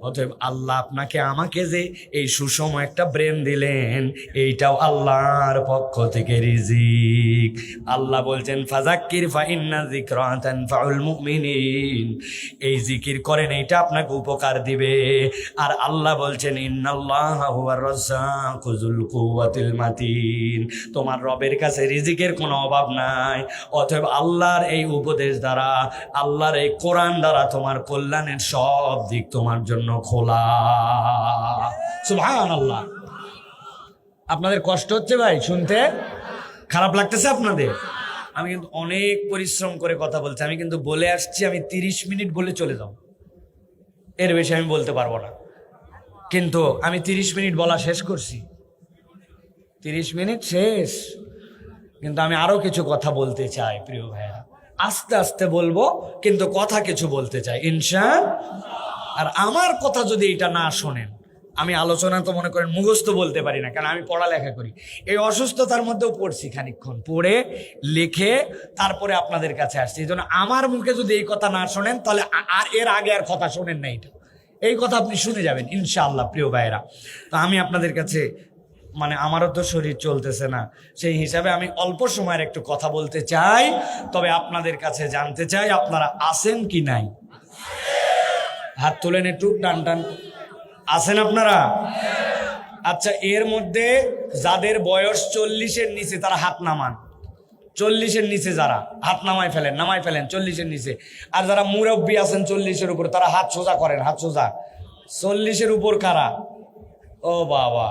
অতএব আল্লাহ আপনাকে আমাকে যে এই সুষম একটা ব্রেন দিলেন, এইটাও আল্লাহর পক্ষ থেকে রিজিক। আল্লাহ বলছেন, ফাযাক্কির ফাইন্না যিকরা তানফাউল মুমিনিন, এই জিকির করেন, এইটা আপনাকে উপকার দিবে। আর আল্লাহ বলছেন, ইন্নাল্লাহা হুয়ার রাজ্জাকু যুল কুওয়াতিল মাতিন, তোমার রবের কাছে রিজিকের কোনো অভাব নাই। অতএব আল্লাহর এই উপদেশ দ্বারা, আল্লাহর এই কোরআন দ্বারা তোমার কল্যাণের সব দিক তোমার জন্য খোলা। সুবহানাল্লাহ। আপনাদের কষ্ট হচ্ছে ভাই শুনতে? খারাপ লাগতেছে আপনাদের? আমি কিন্তু অনেক পরিশ্রম করে কথা বলছি, আমি কিন্তু বলে আসছি আমি 30 মিনিট বলে চলে যাব, এর বেশি আমি বলতে পারবো না। কিন্তু আমি 30 মিনিট বলা শেষ করছি, 30 মিনিট শেষ, কিন্তু আমি আরো কিছু কথা বলতে চাই প্রিয় ভাইয়া। আস্তে আস্তে বলবো, কিন্তু কথা কিছু বলতে চাই ইনশাআল্লাহ। আর আমার কথা যদি এটা না শোনেন, আমি আলোচনা তো মনে করেন মুখস্থ বলতে পারি না, কারণ আমি পড়ালেখা করি। এই অসুস্থতার মধ্যেও পড়ছি, খানিকক্ষণ পড়ে লিখে তারপরে আপনাদের কাছে আসছি। এই জন্য আমার মুখে যদি এই কথা না শোনেন, তাহলে আর এর আগে আর কথা শোনেন না। এটা এই কথা আপনি শুনে যাবেন ইনশাআল্লাহ প্রিয় ভাইয়েরা। তো আমি আপনাদের কাছে মানে আমারও তো শরীর চলতেছে না, সেই হিসাবে আমি অল্প সময়ের একটু কথা বলতে চাই। তবে আপনাদের কাছে জানতে চাই, আপনারা আছেন কি নাই? হাত তোলেন একটু, টান টান। আছেন আপনারা? আচ্ছা, এর মধ্যে যাদের বয়স 40-এর নিচে তারা হাত নামান। 40-এর নিচে যারা, হাত নামাই ফেলেন, নামাই ফেলেন 40-এর নিচে। আর যারা মুরব্বী আছেন 40-এর উপর, তারা হাত সোজা করেন, হাত সোজা। 40-এর উপর কারা? ও বাবা,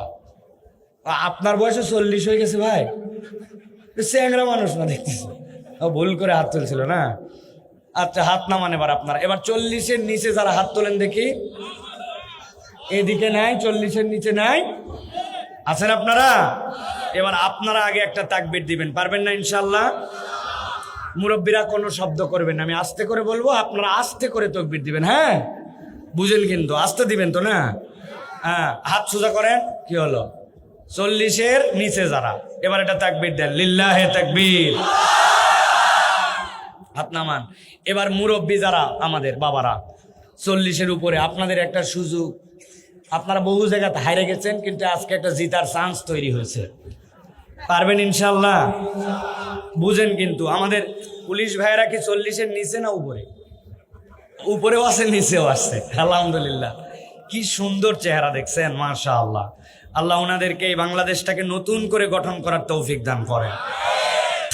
আপনার বয়সে 40 হয়ে গেছে ভাই? চ্যাংরা মানুষ না দেখতেছি, ভুল করে হাত তুলছিল না। আচ্ছা, হাত নামান এবার আপনারা। এবার 40-এর নিচে যারা হাত তোলেন দেখি, এদিকে নাই, 40-এর নিচে নাই, আছেন আপনারা? এবার আপনারা আগে একটা তাকবীর দিবেন, পারবেন না ইনশাল্লাহ? মুরব্বীরা কোনো শব্দ করবেন না, আমি আস্তে করে বলবো, আপনারা আস্তে করে তাকবীর দিবেন। হ্যাঁ, বুঝেন কিন্তু, আস্তে দিবেন তো না? হ্যাঁ, হাত সোজা করেন। কি হলো? 40-এর নিচে যারা, এবার এটা তাকবীর দেন, লিল্লাহে তাকবীর। হাত নামান। এবার মুরব্বী যারা আমাদের বাবারা 40-এর উপরে, আপনাদের একটা সুযোগ, আপনারা বহু জায়গাতে হারিয়ে গেছেন, কিন্তু আজকে একটা জিতার চান্স তৈরি হয়েছে। পারবেন ইনশাল্লাহ? বুঝেন কিন্তু, আমাদের পুলিশ ভাইয়েরা কি 40-এর নিচে না উপরে? উপরেও আছে, নিচেও আসছে। আলহামদুলিল্লাহ, কি সুন্দর চেহারা দেখছেন, মাশাআল্লাহ। আল্লাহ ওনাদেরকে এই বাংলাদেশটাকে নতুন করে গঠন করার তৌফিক দান করেন।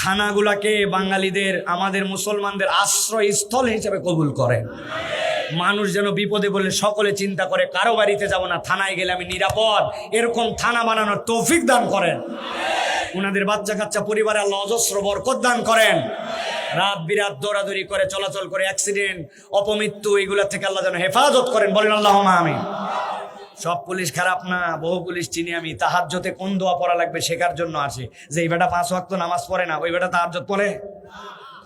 থানাগুলাকে বাঙালিদের, আমাদের মুসলমানদের আশ্রয়স্থল হিসেবে কবুল করেন। মানুষ যেন বিপদে বলে সকলে চিন্তা করে কারো বাড়িতে যাব না, থানায় গেলে আমি নিরাপদ, এরকম থানা বানানোর তৌফিক দান করেন। ওনাদের বাচ্চা কাচ্চা পরিবারে আল্লাহ অজস্র বরকত দান করেন। রাত বিরাত দৌড়াদৌড়ি করে, চলাচল করে, অ্যাক্সিডেন্ট, অপমৃত্যু, এগুলা থেকে আল্লাহ যেন হেফাজত করেন। বলেন আল্লাহুম্মা আমিন। সব পুলিশ খারাপ না, বহু পুলিশ চিনি আমি। তাহাজ্জুদে কোন দোয়া পড়া লাগবে শেখার জন্য আসে। যে এই বেটা 5 ওয়াক্ত নামাজ পড়ে না, ওই বেটা তাহাজ্জুদ পড়ে,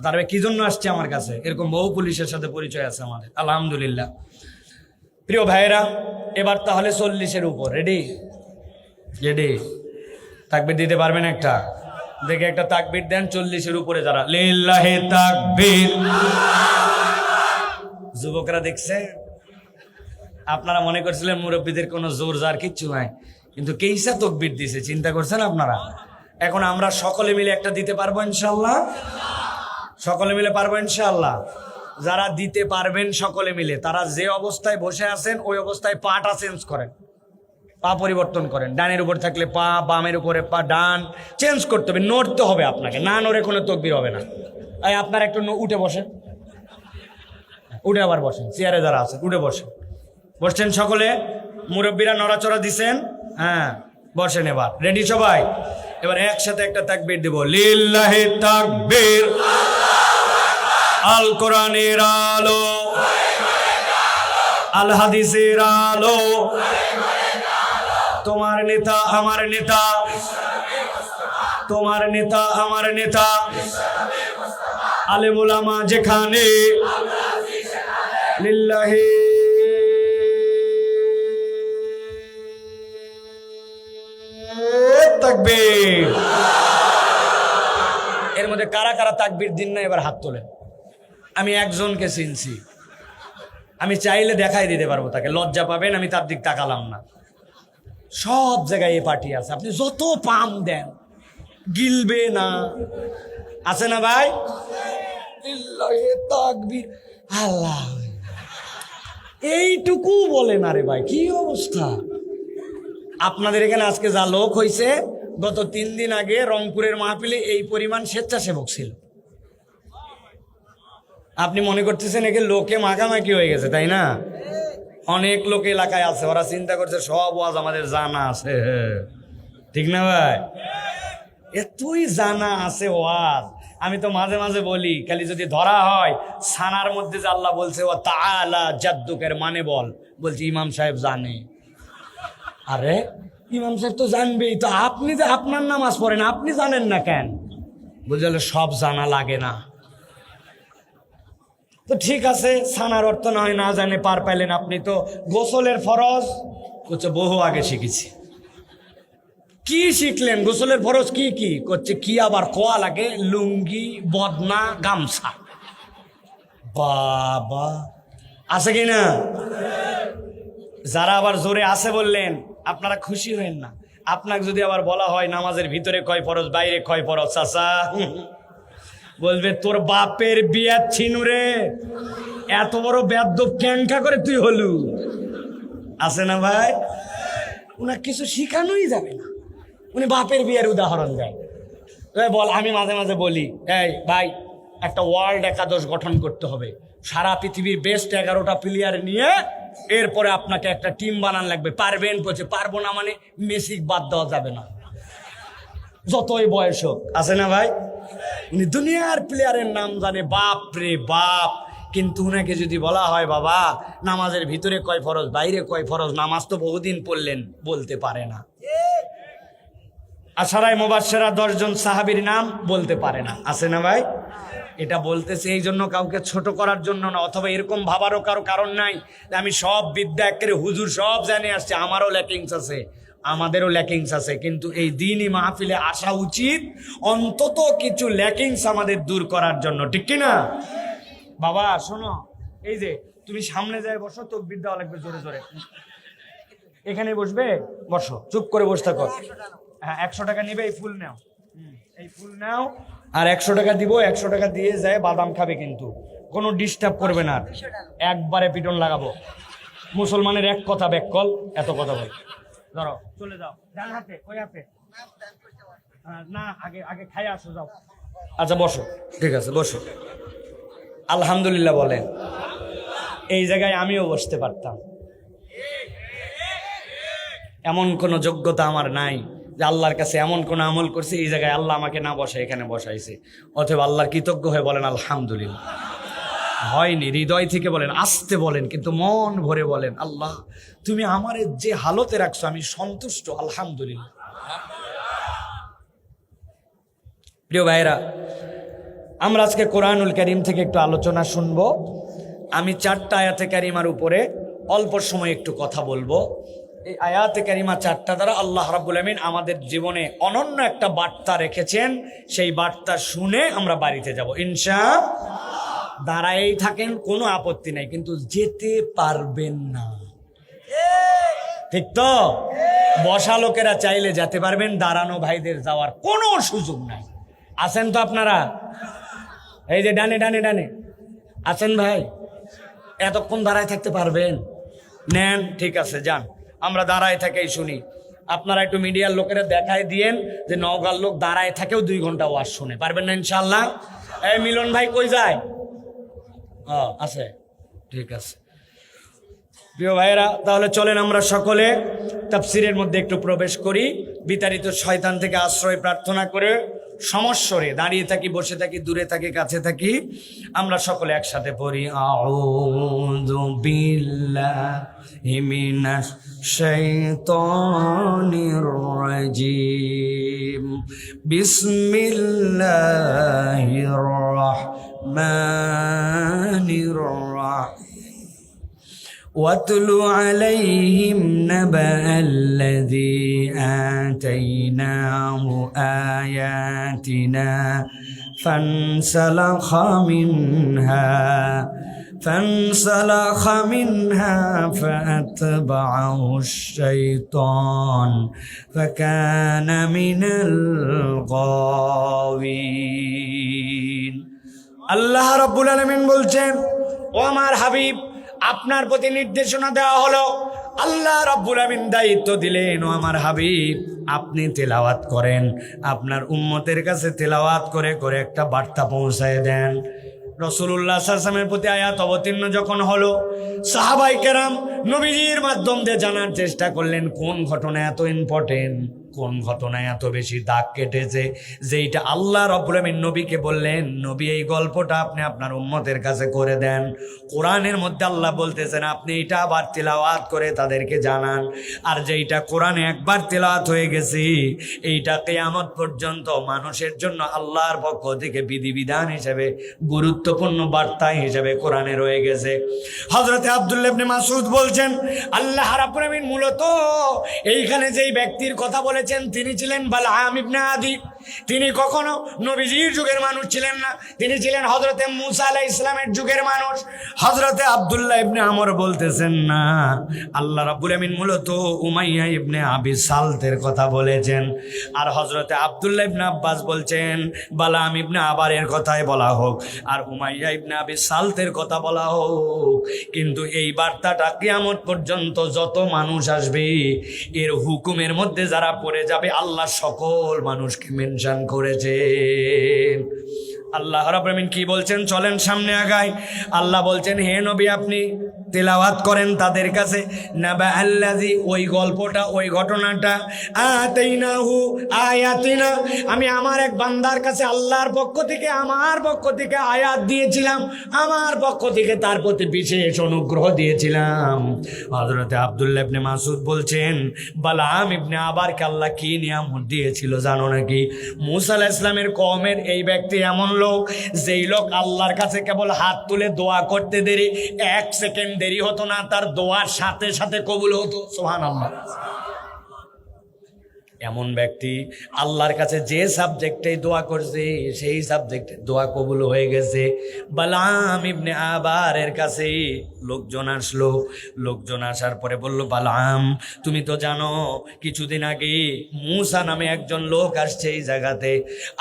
তারপরে কি জন্য আসছে আমার কাছে? এরকম বহু পুলিশের সাথে পরিচয় আছে আমাদের, আলহামদুলিল্লাহ। প্রিয় ভাইয়েরা, এবার তাহলে 40-এর উপর রেডি? রেডি? তাকবীর দিতে পারবেন একটা? দেখে একটা তাকবীর দেন 40-এর উপরে যারা, লিল্লাহি তাকবীর। যুবকরা দেখছে, আপনারা মনে করছিলেন মুরব্বীদের কোনো জোর জার কিচ্ছু নাই, কিন্তু কেইসা তাকবীর দিছে, চিন্তা করছেন আপনারা? এখন আমরা সকলে মিলে একটা দিতে পারবো ইনশাআল্লাহ? সকলে মিলে পারবো ইনশাআল্লাহ? যারা দিতে পারবেন সকলে মিলে, তারা যে অবস্থায় বসে আছেন ওই অবস্থায় পাটা চেঞ্জ করেন, পা পরিবর্তন করেন। ডানের উপর থাকলে পা, বামের উপরে পা, ডান চেঞ্জ করতে হবে, নড়তে হবে আপনাকে, না নড়ে কোনো তাকবীর হবে না। এই আপনারা একটু উঠে বসেন, উঠে আবার বসেন, চেয়ারে যারা আছেন উঠে বসেন। বসছেন সকলে? মুরব্বীরা নড়াচড়া দিছেন? হ্যাঁ, বসেন। এবার রেডি সবাই? এবার একসাথে একটা তাকবীর দেব, লিল্লাহি তাকবীর। আল কোরআনের আলো, আল হাদিসের আলো, তোমার নেতা আমার নেতা, তোমার নেতা আমার নেতা, আলেম ওলামা যেখানে, লিল্লাহি তাকবীর। এর মধ্যে কারা কারা তাকবীর দিন না এবার হাত তোলেন। আমি একজনকে চিনছি, আমি চাইলে দেখাই দিতে পারবো, তাকে লজ্জা পাবেন, আমি তার দিক তাকালাম না। সব জায়গায় এই পার্টি আছে, আপনি যত পাম দেন গিলবে না। আছে না ভাই? তাকবীর, আল্লাহ, এইটুকু বলে না রে ভাই, কি অবস্থা আপনাদের এখানে? আজকে যা লোক হয়েছে, গত 3 দিন আগে রংপুরের মাহফিলে এই পরিমাণ স্বেচ্ছাসেবক ছিল। আপনি মনে করতেছেন একে লোকে মাখামাখি হয়ে গেছে, তাই না? অনেক লোক এলাকায় আছে, ওরা চিন্তা করছে সব ওয়াজ আমাদের জানা আছে, ঠিক না ভাই? এতই জানা আছে ওয়াজ। আমি তো মাঝে মাঝে বলি, খালি যদি ধরা হয় সানার মধ্যে যে আল্লাহ বলছে ও তাআলা জাদ্দুকের মানে বলছি ইমাম সাহেব জানে। আরে ইমাম সাহেব তো জানবেই, তো আপনি যে আপনার নামাজ পড়েন আপনি জানেন না কেন? বুঝলে সব জানা লাগে না। তো ঠিক আছে, ছানার অর্থ না হয় না জানে পার পাইলেন, আপনি তো গোসলের ফরজ করছে বহু আগে শিখেছি। কি শিখলেন? গোসলের ফরজ কি কি করছে, কি আবার কোয়া লাগে? লুঙ্গি, বদনা, গামছা। বাবা, আছে কি না? যারা আবার জোরে আছে বললেন, আপনারা খুশি হয়েন না। আপনাকে যদি আবার বলা হয় নামাজের ভিতরে কয় ফরজ, বাইরে কয় ফরজ, চাচা বলবে তোর বাপের বিয়া ছিনু রে, এত বড় বেয়াদব ক্যাঙ্কা করে তুই হলু। আছে না ভাই? উনার কিছু শিখানোই যাবে না, উনি বাপের বিয়ের উদাহরণ দেয়। বল, আমি মাঝে মাঝে বলি, এই ভাই, একটা ওয়ার্ল্ড একাদশ গঠন করতে হবে, সারা পৃথিবীর বেস্ট 11টা প্লেয়ার নিয়ে এরপরে আপনাকে একটা টিম বানান লাগবে। পারবেন? বলছে পারবো না মানে মেসি বাদ দেওয়া যাবে না, যতই বয়স হোক। আছে না ভাই? উনি দুনিয়ার প্লেয়ারের নাম জানে, বাপ রে বাপ। কিন্তু উনাকে যদি বলা হয় বাবা নামাজের ভিতরে কয় ফরজ, বাইরে কয় ফরজ, নামাজ তো বহুদিন পড়লেন, বলতে পারে না। আশারায়ে মুবাশশিরা 10 জন সাহাবীর নাম বলতে পারে না। আছে না ভাই? এটা বলতেছে এই জন্য, কাউকে ছোট করার জন্য না, অথবা এরকম ভাবারও কারো কারণ নাই যে আমি সব বিদ্যা একেবারে হুজুর সব জানে আসছে। আমারও ল্যাকিংস আছে, আমাদেরও ল্যাকিংস আছে, কিন্তু এই দ্বীনি মাহফিলে আসা উচিত অন্তত কিছু ল্যাকিংস আমাদের দূর করার জন্য, ঠিক কি না? বাবা শোনো, এই যে তুমি সামনে যায় বসো, তো বিদ্যা লাগবে জোরে জোরে। এখানে বসবে, বসো, চুপ করে বসে থাকো। হ্যাঁ, 100 টাকা নিবে, এই ফুল নাও, এই ফুল নাও, আর 100 টাকা দিব। 100 টাকা দিয়ে যায় বাদাম খাবে, কিন্তু কোনো ডিস্টার্ব করবে না, একবারে পিটন লাগাবো। মুসলমানের এক কথা ব্যাককল, এত কথা বল। ধরো, চলে যাও, ডান হাতে, ওই হাতে না, আগে আগে খাই আসো, যাও। আচ্ছা বসো, ঠিক আছে বসো। আলহামদুলিল্লাহ বলেন। এই জায়গায় আমিও বসতে পারতাম, এমন কোনো যোগ্যতা আমার নাই যে আল্লাহর কাছে এমন কোন আমল করছে এই জায়গায় আল্লাহ আমাকে না বসে এখানে বসাইছে। অথবা আল্লাহর কৃতজ্ঞ হয়ে বলেন আলহামদুলিল্লাহ। হয়নি, হৃদয় থেকে বলেন, আস্তে বলেন, কিন্তু মন ভরে বলেন, আল্লাহ তুমি আমারে যে হালতে রাখছো আমি সন্তুষ্ট, আলহামদুলিল্লাহ। প্রিয় ভাইরা, আমরা আজকে কোরআনুল কারীম থেকে একটু আলোচনা শুনবো। আমি 4টা আয়াতে কারিমার উপরে অল্প সময় একটু কথা বলবো। এই আয়াতে কারিমা 4টা দ্বারা আল্লাহ রাব্বুল আমিন আমাদের জীবনে অনন্য একটা বার্তা রেখেছেন। সেই বার্তা শুনে আমরা বাড়িতে যাব ইনশাআল্লাহ। দাঁড়াই থাকেন, কোনো আপত্তি নাই, কিন্তু যেতে পারবেন না, ঠিক তো? বসা লোকেরা চাইলে যেতে পারবেন, দাঁড়ানো ভাইদের যাওয়ার কোনো সুযোগ নাই। আছেন তো আপনারা? এই যে ডানে ডানে ডানে আছেন ভাই, এতক্ষণ দাঁড়ায় থাকতে পারবেন? নেন, ঠিক আছে, যান, আমরা দাঁড়ায় থাকেই শুনি। আপনারা একটু মিডিয়ার লোকেরা দেখায় দিয়েন যে নওগাঁর লোক দাঁড়ায় থাকেও 2 ঘন্টা ওয়াজ শুনে, পারবেন না ইনশাআল্লাহ? এই মিলন ভাই কই যায়? আছে, ঠিক আছে। প্রিয় ভাইয়েরা, তাহলে চলেন আমরা সকলে তাফসীরের মধ্যে একটু প্রবেশ করি। বিতাড়িত শয়তান থেকে আশ্রয় প্রার্থনা করে সমস্বরে দাঁড়িয়ে থাকি, বসে থাকি, দূরে থাকি, কাছে থাকি, আমরা সকলে একসাথে পড়ি আউযু বিল্লাহি মিনাশ শাইতানির রাজিম বিসমিল্লাহির রাহমানির রাহিম واتل عليهم نبأ الذي آتيناه آياتنا فانسلخ منها فأتبعه الشيطان فكان من الغاوين। আল্লাহ রাব্বুল আলামিন বলছেন, ও আমার হাবিব, আপনার প্রতি নির্দেশনা দেওয়া হলো, আল্লাহ রাব্বুল আমিন দায়িত্ব দিলেন, ও আমার হাবিব আপনি তেলাওয়াত করেন, আপনার উম্মতের কাছে তেলাওয়াত করে করে একটা বার্তা পৌঁছায় দেন। রাসূলুল্লাহ সাল্লাল্লাহু আলাইহি ওয়াসাল্লামের প্রতি আয়াত অবতীর্ণ যখন হলো, সাহাবায়ে কেরাম নবীজির মাধ্যম দিয়ে জানার চেষ্টা করলেন কোন ঘটনা এত ইম্পর্টেন্ট, কোন ঘটনায় এত বেশি দাগ কেটেছে যেইটা আল্লাহ রাব্বুল আমিন নবীকে বললেন, নবী এই গল্পটা আপনি আপনার উম্মতের কাছে করে দেন। কোরআনের মধ্যে আল্লাহ বলতেছেন আপনি এটা আবার তিলাওয়াত করে তাদেরকে জানান। আর যেইটা কোরআনে একবার তিলাওয়াত হয়ে গেছে এইটা কিয়ামত পর্যন্ত মানুষের জন্য আল্লাহর পক্ষ থেকে বিধিবিধান হিসেবে গুরুত্বপূর্ণ বার্তা হিসেবে কোরআনে রয়ে গেছে। হযরতে আব্দুল্লাহ ইবনে মাসউদ বলছেন আল্লাহ রাব্বুল আমিন মূলত এইখানে যেই ব্যক্তির কথা বলেছেন তিনি ছিলেন বালআম ইবনে আদি। তিনি কখনো নবীজির যুগের মানুষ ছিলেন না, তিনি ছিলেন হযরতে মূসা আলাইহিস সালামের যুগের মানুষ। হযরতে আব্দুল্লাহ ইবনে আমর বলতেছেন না, আল্লাহ রাব্বুল আমিন মূলত উমাইয়া ইবনে আবি সালতের কথা বলেছেন। আর হযরতে আব্দুল্লাহ ইবনে আব্বাস বলছেন বালআম ইবনে আবারের কথাই বলা হোক আর উমাইয়া ইবনে আবি সালতের কথা বলা হোক, কিন্তু এই বার্তাটা কিয়ামত পর্যন্ত যত মানুষ আসবে এর হুকুমের মধ্যে যারা পড়ে যাবে আল্লাহ সকল মানুষকে মেনশন করেছেন। আল্লাহ রাব্বুল আমিন কি বলছেন চলেন সামনে আগাই। আল্লাহ বলছেন হে নবী আপনি তেলাওয়াত করেন তাদের কাছে নাবা আল্লাযী, ওই গল্পটা ওই ঘটনাটা আতাইনাহু আয়াতিনা, আমি আমার এক বান্দার কাছে আল্লাহর পক্ষ থেকে আমার পক্ষ থেকে আয়াত দিয়েছিলাম, আমার পক্ষ থেকে তার প্রতি বিশেষ অনুগ্রহ দিয়েছিলাম। হযরতে আব্দুল্লাহ ইবনে মাসউদ বলছেন বালআম ইবনে আবারকে আল্লাহ কি নিয়ামত দিয়েছিল জানো নাকি? মূসা আলাইহিস সালামের কওমের এই ব্যক্তি এমন লোক যেই লোক আল্লাহর কাছে কেবল হাত তুলে দোয়া করতে দেরি 1 সেকেন্ড দেরি হতো না, তার দোয়ার সাথে সাথে কবুল হতো। সুবহানাল্লাহ। এমন ব্যক্তি আল্লাহর কাছে যে সাবজেক্টে দোয়া করছে সেই সাবজেক্টে দোয়া কবুল হয়ে গেছে। বালআম ইবনে আবারের কাছে লোকজন আসলো, লোকজন আসার পরে বলল বালআম তুমি তো জানো কিছুদিন আগে মূসা নামে একজন লোক আসছে এই জায়গাতে,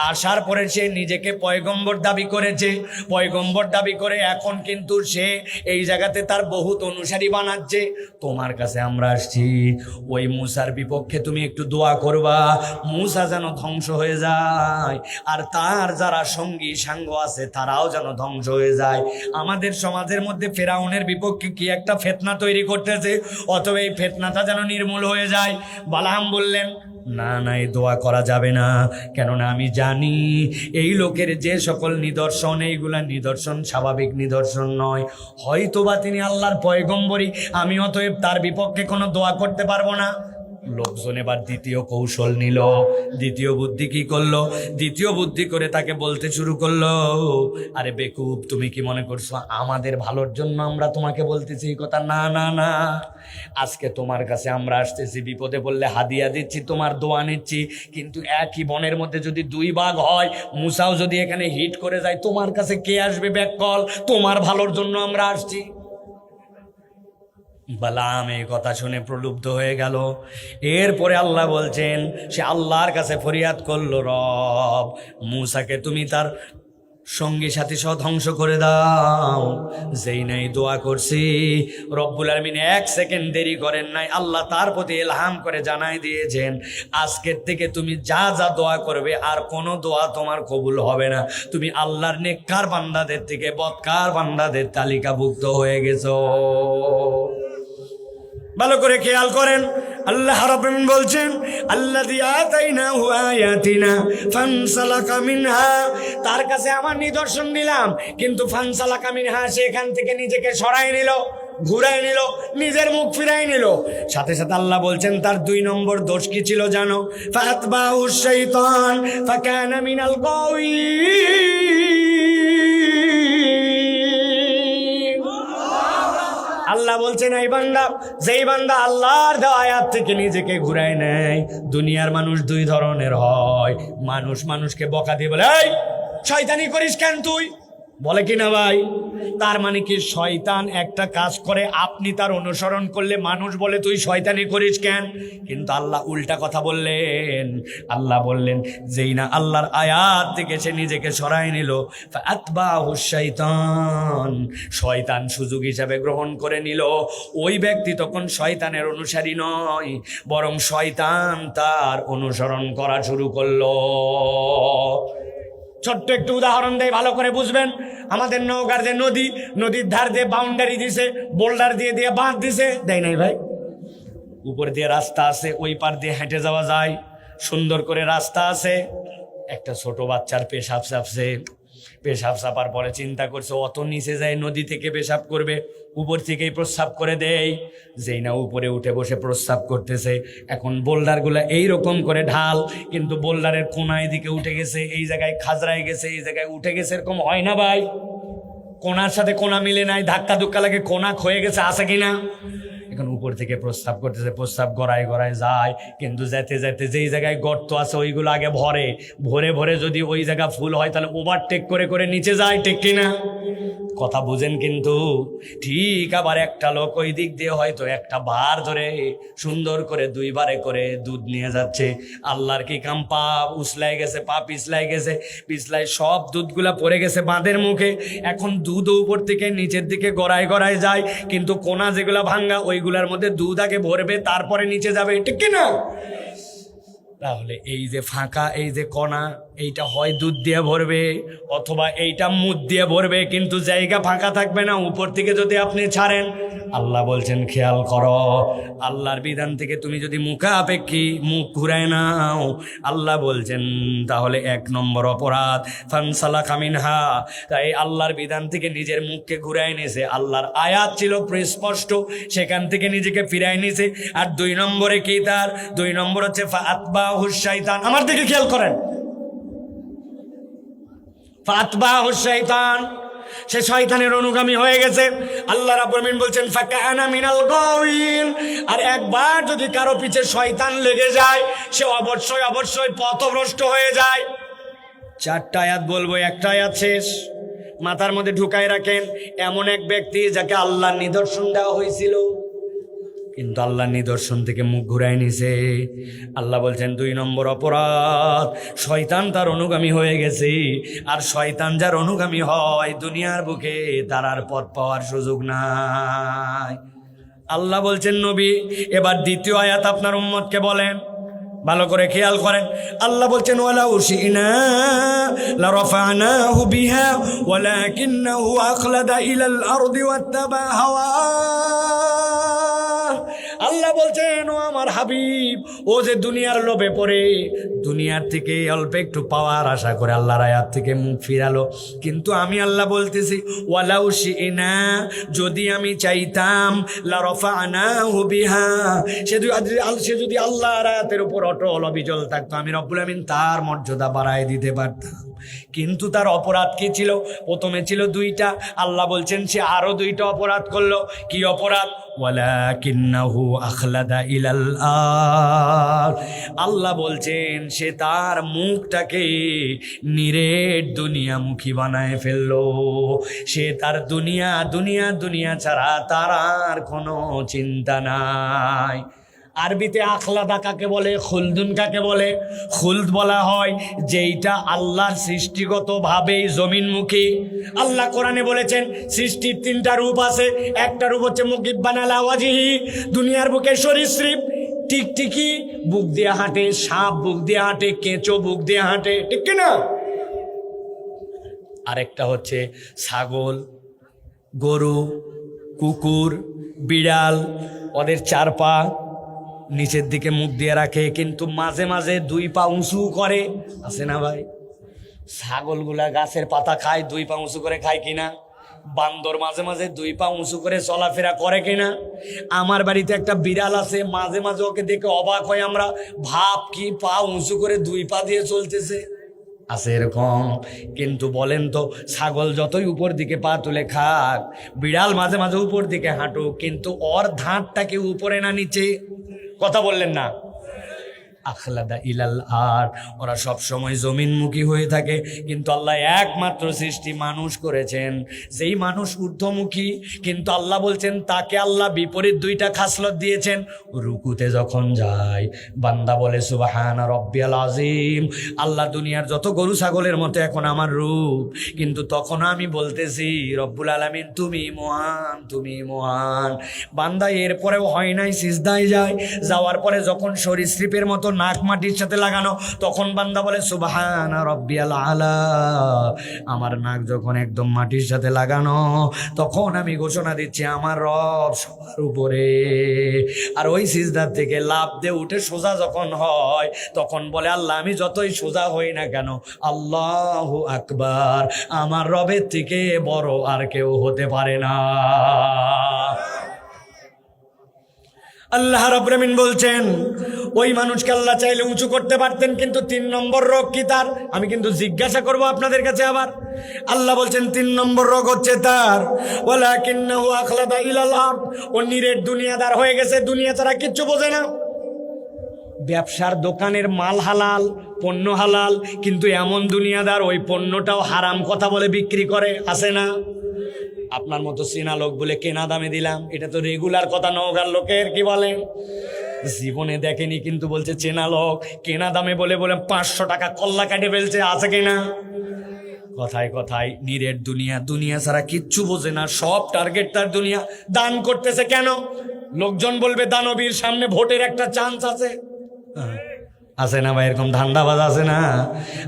আসার পরে সে নিজেকে পয়গম্বর দাবি করেছে, পয়গম্বর দাবি করে এখন কিন্তু সে এই জায়গাতে তার বহুত অনুসারী বানাচ্ছে। তোমার কাছে আমরা আসছি ওই মূসার বিপক্ষে তুমি একটু দোয়া করবা, মূসা যেন ধ্বংস হয়ে যায় আর তার যারা সঙ্গী সাঙ্গ আছে তারাও যেন ধ্বংস হয়ে যায়। আমাদের সমাজের মধ্যে ফেরাউনের বিপক্ষে কি একটা ফিতনা তৈরি করতেছে, অতএব এই ফিতনাটা যেন নির্মূল হয়ে যায়। বালআম বললেন না না এই দোয়া করা যাবে না, কেননা আমি জানি এই লোকের যে সকল নিদর্শন এইগুলা নিদর্শন স্বাভাবিক নিদর্শন নয়, হয়তোবা তিনি আল্লাহর পয়গম্বরী, আমি অতএব তার বিপক্ষে কোনো দোয়া করতে পারবো না। লোকজন এবার দ্বিতীয় কৌশল নিল, দ্বিতীয় বুদ্ধি কি করলো, দ্বিতীয় বুদ্ধি করে তাকে বলতে শুরু করলো আরে বেকুব তুমি কি মনে করছো আমাদের ভালোর জন্য আমরা তোমাকে বলতেছি এই কথা? না না না, আজকে তোমার কাছে আমরা আসতেছি বিপদে পড়লে হাদিয়া দিচ্ছি, তোমার দোয়া নিচ্ছি, কিন্তু একই বনের মধ্যে যদি 2 বাঘ হয়, মূসাও যদি এখানে হিট করে যায়, তোমার কাছে কে আসবে ব্যাককল? তোমার ভালোর জন্য আমরা আসছি। বালআম এই কথা শুনে প্রলুব্ধ হয়ে গেল। এরপরে আল্লাহ বলছেন সে আল্লাহর কাছে ফরিয়াদ করলো রব মূসাকে তুমি তার সঙ্গী সাথী সহ ধ্বংস করে দাও। যেই নাই দোয়া করছি রব্বুল আলামিন 1 সেকেন্ড দেরি করেন নাই, আল্লাহ তার প্রতি ইলহাম করে জানাই দিয়েছেন আজকের থেকে তুমি যা যা দোয়া করবে আর কোনো দোয়া তোমার কবুল হবে না, তুমি আল্লাহর নেককার বান্দাদের থেকে বদকার বান্দাদের তালিকাভুক্ত হয়ে গেছো। ভালো করে খেয়াল করেন আল্লাহ রাব্বুল আলামিন বলছেন আল্লাযী আতাইনাহু আয়াতিনা ফানসালাকা মিনহা, তার কাছে আমার নিদর্শন দিলাম কিন্তু ফানসালাকা মিনহা সেখান থেকে নিজেকে সরাই নিল, ঘুরাই নিল, নিজের মুখ ফিরাই নিল। সাথে সাথে আল্লাহ বলছেন তার 2 নম্বর দোষ কি ছিল জানো? ফাতবাউ শাইতান ফাকানা মিনাল গাওয়িন। আল্লাহ বলছেন এই বান্দা, যেই বান্দা আল্লাহর দেওয়া আয়াত থেকে নিজেকে ঘুরায় নেয়। দুনিয়ার মানুষ 2 ধরনের হয়, মানুষ মানুষকে বকা দিয়ে বলে এই শয়তানি করিস কেন তুই, বলে কি না ভাই? তার মানে কি শয়তান একটা কাজ করে আপনি তার অনুসরণ করলে মানুষ বলে তুই শয়তানি করিস কেন? কিন্তু আল্লাহ উল্টা কথা বললেন, আল্লাহ বললেন যেই না আল্লাহর আয়াত থেকে সে নিজেকে সরাই নিল ফাতবাহু শাইতান, শয়তান সুযোগ হিসাবে গ্রহণ করে নিল। ওই ব্যক্তি তখন শয়তানের অনুসারী নয়, বরং শয়তান তার অনুসরণ করা শুরু করলো। ছোট্ট একটু উদাহরণ দেয় ভালো করে বুঝবেন। আমাদের নওগাঁর যে নদী, নদীর ধার দিয়ে বাউন্ডারি দিছে, বোল্ডার দিয়ে দিয়ে বাঁধ দিছে, দেয় নাই ভাই? উপর দিয়ে রাস্তা আছে, ওই পার দিয়ে হেঁটে যাওয়া যায়। সুন্দর করে রাস্তা আছে, একটা ছোট বাচ্চার পেশাব চাপছে। পেশাব চাপার পরে চিন্তা করছে অত নিচে যায় নদী থেকে পেশাব করবে, উপর থেকেই প্রস্রাব করে দেয়। যেই না উপরে উঠে বসে প্রস্রাব করতেছে, এখন বোল্ডারগুলো এইরকম করে ঢাল, কিন্তু বোল্ডারের কোনায় দিকে উঠে গেছে, এই জায়গায় খাজরায় গেছে, এই জায়গায় উঠে গেছে, এরকম হয় না ভাই? কোনার সাথে কোনা মিলে নাই, ধাক্কা ধুক্কা লাগে কোনা ক্ষয়ে গেছে, আছে কিনা? এখন উপর থেকে প্রস্রাব করতেছে, প্রস্রাব গড়ায় গড়ায় যায়, কিন্তু যেতে যেতে যেই জায়গায় গর্ত আছে ওইগুলো আগে ভরে, ভরে ভরে যদি ওই জায়গা ফুল হয় তাহলে ওভারটেক করে করে নিচে যায়, ঠিক কিনা? কথা বুঝেন কিন্তু। ঠিক আবার একটা লোক ওই দিক দিয়ে হয়তো একটা বার ধরে সুন্দর করে 2 বারে করে দুধ নিয়ে যাচ্ছে। আল্লাহর কি কাম, পা উসলাই গেছে, পা পিছলাই গেছে, পিছলাই সব দুধগুলা পড়ে গেছে বাঁধের মুখে। এখন দুধ উপর থেকে নিচের দিকে গড়ায় গড়ায় যায়, কিন্তু কোনা যেগুলা ভাঙ্গা ওইগুলার মধ্যে দুধ আগে ভরবে, তারপরে নিচে যাবে, ঠিক কিনা? তাহলে এই যে ফাঁকা, এই যে কণা, এইটা হয় দুধ দিয়ে ভরবে অথবা এইটা মুদ দিয়ে ভরবে, কিন্তু জায়গা ফাঁকা থাকবে না উপর থেকে যদি আপনি ছাড়েন। আল্লাহ বলছেন খেয়াল করো, আল্লাহর বিধান থেকে তুমি যদি মুখাপেক্ষী মুখ ঘুরায় নাও, আল্লাহ বলছেন তাহলে 1 নম্বর অপরাধ। ফানসালাকা মিনহা, তাই আল্লাহর বিধান থেকে নিজের মুখকে ঘুরায় নিয়েছে। আল্লাহর আয়াত ছিল স্পষ্ট, সেখান থেকে নিজেকে ফিরায় নিয়েছে। আর 2 নম্বরে কি তার? 2 নম্বর হচ্ছে ফাতবাহুশ শাইতান। আমার দিকে খেয়াল করেন, ফাতবাহুশ শাইতান, সে শয়তানের অনুগামী হয়ে গেছে। আল্লাহ রাব্বুল আমিন বলছেন ফাকানা মিনাল গাওয়িন। আর একবার যদি কারো পিছে শয়তান লেগে যায়, সে অবশ্যই অবশ্যই পথভ্রষ্ট হয়ে যায়। 4টা আয়াত বলবো, একটা আয়াত শেষ, মাথার মধ্যে ঢুকায় রাখেন। এমন এক ব্যক্তি যাকে আল্লাহর নিদর্শন দেওয়া হয়েছিল, কিন্তু আল্লাহর নিদর্শন থেকে মুখ ঘুরায় নিছে। আল্লাহ বলছেন 2 নম্বর অপরাধ, শয়তান তার অনুগামী হয়ে গেছে। আর শয়তান যার অনুগামী হয়, দুনিয়ার বুকে তার আর পথ পাওয়ার সুযোগ নাই। আল্লাহ বলছেন নবী এবার 2য় আয়াত আপনার উম্মতকে বলেন, ভালো করে খেয়াল করেন। আল্লাহ বলছেন ওয়ালাউ শিনা লারাফানাহু বিহা ওয়ালাকিন্নাহু আখলাদা ইলাল আরদি ওয়াত্তাবা হাওয়া। আল্লাহ বলছেন ও আমার হাবিব, ও যে দুনিয়ার লোভে পড়ে দুনিয়ার থেকে অল্প একটু পাওয়ার আশা করে আল্লাহর আয়াত থেকে মুখ ফিরালো, কিন্তু আমি আল্লাহ বলতেছি ওয়ালাউ শিনা, যদি আমি চাইতাম, লারাফানাহু বিহা, সে যদি আল্লাহর আয়াতের উপর অটল অবিচল থাকতো, আমি রব্বুল আমিন তার মর্যাদা বাড়ায় দিতে পারতাম। কিন্তু তার অপরাধ কি ছিল? প্রথমে ছিল 2টা, আল্লাহ বলছেন সে আরো 2টা অপরাধ করলো। কি অপরাধ? ওয়ালাকিন্নাহু আখলাদা ইলাল আর, আল্লাহ বলছেন সে তার মুখটাকে নিরেট দুনিয়ামুখী বানায় ফেললো। সে তার দুনিয়া দুনিয়া দুনিয়া ছাড়া তার আর কোনো চিন্তা নাই। আরবিতে আখলাদা কাকে বলে? খুলদুন কাকে বলে? খুলদ বলা হয় যেইটা আল্লাহর সৃষ্টিগতভাবেই জমিনমুখী। আল্লাহ কোরআনে বলেছেন সৃষ্টির 3টা রূপ আছে। একটা রূপ হচ্ছে মুকিব্বান আলা ওয়াজিহি, দুনিয়ার বুকে সরীসৃপ, টিকটিকি বুক দিয়ে হাঁটে, সাপ বুক দিয়ে হাঁটে, কেঁচো বুক দিয়ে হাঁটে, ঠিক কিনা? আরেকটা হচ্ছে ছাগল, গরু, কুকুর, বিড়াল, ওদের 4 পা নিচের দিকে মুখ দিয়ে রাখে, কিন্তু মাঝে মাঝে 2 পা উঁচু করে, আছে না ভাই? ছাগলগুলা গাছের পাতা খায়, 2 পা উঁচু করে খায় কিনা? বান্দর মাঝে মাঝে 2 পা উঁচু করে চলাফেরা করে কিনা? আমার বাড়িতে একটা বিড়াল আছে, মাঝে মাঝে ওকে দেখে অবাক হয় আমরা, ভাব কি পা উঁচু করে 2 পা দিয়ে চলতেছে, আছে এরকম। কিন্তু বলেন তো, ছাগল যতই উপর দিকে পা তুলে খাক, বিড়াল মাঝে মাঝে উপর দিকে হাঁটুক, কিন্তু ওর ধাঁটটাকে উপরে না নিচে? কথা বললেন না? আখলাদা ইলাল আর, ওরা সব সময় জমিনমুখী হয়ে থাকে। কিন্তু আল্লাহ একমাত্র সৃষ্টি মানুষ করেছেন, যেই মানুষ ঊর্ধ্বমুখী, কিন্তু আল্লাহ বলছেন তাকে আল্লাহ বিপরীত 2টা খাসলত দিয়েছেন। রুকুতে যখন যায় বান্দা বলে সুবহান রব্বিয়াল আযীম, আল্লাহ দুনিয়ার যত গরু ছাগলের মতো এখন আমার রূপ, কিন্তু তখন আমি বলতেছি রব্বুল আলামিন তুমি মহান, তুমি মহান। বান্দা এরপরেও হয় নাই, সিজদায় যায়, যাওয়ার পরে যখন সরীসৃপের মতো নাক মাটির সাথে লাগানো, তখন বান্দা বলে সুবহানা রাব্বিয়াল আলা। আমার নাক যখন একদম মাটির সাথে লাগানো, তখন আমি ঘোষণা দিচ্ছি আমার রব সবার উপরে। আর ওই সিজদার থেকে লাফ দিয়ে উঠে সোজা যখন হয়, তখন বলে আল্লাহ আমি যতই সোজা হই না কেন, আল্লাহু আকবার, আমার রবের থেকে বড় আর কেউ হতে পারে না। আল্লাহ রাব্বুল আমিন বলছেন ওই মানুষকে আল্লাহ চাইলে উঁচু করতে পারতেন, কিন্তু 3 নম্বর রোগ কি তার? আমি কিন্তু জিজ্ঞাসা করব আপনাদের কাছে আবার। আল্লাহ বলছেন 3 নম্বর রোগ হচ্ছে তার, ওয়ালাকিন্নাহু আখলাদা ইলাল আরদ, ও নিরেট দুনিয়াদার হয়ে গেছে, দুনিয়া ছাড়া কিচ্ছু বোঝে না। ব্যবসার দোকানের মাল হালাল, পণ্য হালাল, কিন্তু এমন দুনিয়াদার ওই পণ্যটাও হারাম কথা বলে বিক্রি করে, আছে না? আপনার মতো চেনা লোক বলে কেনা দামে দিলাম, এটা তো রেগুলার কথা, নওগাঁর লোকের কি বলেন, জীবনে দেখেনি কিন্তু বলছে চেনা লোক, কেনা দামে বলে বলে 500 টাকা কল্লা কাটে ফেলছে, আছে কিনা? কথায় কথায় নিরেট দুনিয়া, দুনিয়া ছাড়া কিচ্ছু বোঝে না, সব টার্গেট তার দুনিয়া। দান করতেছে কেন? লোকজন বলবে দানবীর সামনে ভোটের একটা চান্স আছে, আছে না ভাই? এরকম ধান্দাবাজ আছে না,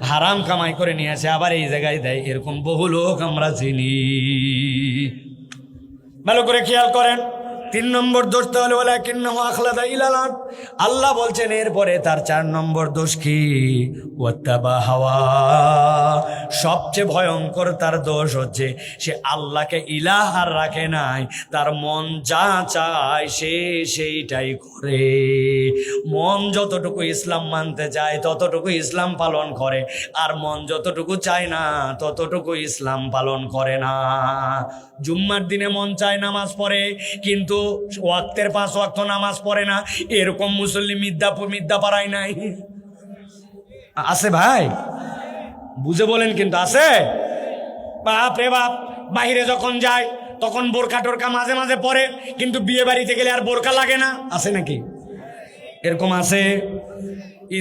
হারাম কামাই করে নিয়ে আসে আবার এই জায়গায় দেয়, এরকম বহু লোক আমরা চিনি। ভালো করে খেয়াল করেন, 3 নম্বর দোষ তাহলে ওয়ালাকিন্নাহু আখলাদা ইলাল আরদ। আল্লাহ বলছেন এরপরে তার 4 নম্বর দোষ কি? ওয়াত্তাবা হাওয়া। সবচেয়ে ভয়ঙ্কর তার দোষ হচ্ছে সে আল্লাহকে ইলাহ আর রাখে নাই, তার মন যা চায় সে সেইটাই করে। মন যতটুকু ইসলাম মানতে চায় ততটুকু ইসলাম পালন করে, আর মন যতটুকু চায় না ততটুকু ইসলাম পালন করে না। জুম্মার দিনে মন চায় নামাজ পড়ে, কিন্তু ওয়াক্তের 5 ওয়াক্ত নামাজ পড়ে না, এরকম মুসল্লি মিথ্যা পারায় নাই, আছে ভাই? বুঝে বলেন কিন্তু আছে। বাপ রে বাপ, বাহিরে যখন যায় তখন বোরকা টোরকা মাঝে মাঝে পরে, কিন্তু বিয়ে বাড়িতে গেলে আর বোরকা লাগে না, আছে নাকি? এরকম আছে।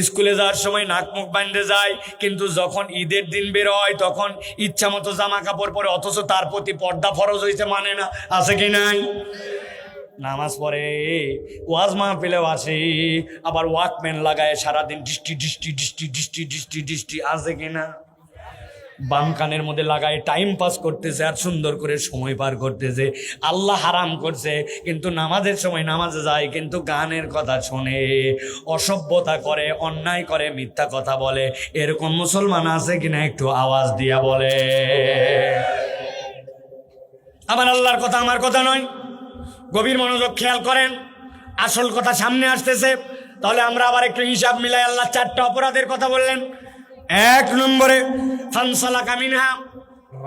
স্কুলে যাওয়ার সময় নাক মুখ বাঁধতে যায়, কিন্তু যখন ঈদের দিন বের হয় তখন ইচ্ছা মতো জামা কাপড় পরে, অথচ তার প্রতি পর্দা ফরজ হয়েছে, মানে না, আছে কি নাই? নামাজ পড়ে, ওয়াজ মাহফিলেও আসে, আবার ওয়াকম্যান লাগায় সারাদিন ডিস্টি ডিস্টি ডিস্টি ডিস্টি ডিস্টি ডিস্টি, আছে কিনা? বাম কানের মধ্যে লাগায় টাইম পাস করতেছে আর সুন্দর করে সময় পার করতেছে। আল্লাহ হারাম করছে, কিন্তু নামাজের সময় নামাজে যায়, কিন্তু গানের কথা শোনে, অসভ্যতা করে, অন্যায় করে, মিথ্যা কথা বলে। এরকম মুসলমান আছে কিনা একটু আওয়াজ দিয়া বলে। আমার আল্লাহর কথা আমার কথা নয়, গভীর মনোযোগ খেয়াল করেন, আসল কথা সামনে আসতেছে। তাহলে আমরা আবার একটু হিসাব মিলাই। আল্লাহ 4টা অপরাধের কথা বললেন। 1 নম্বরে ফানসালাকা মিনহা,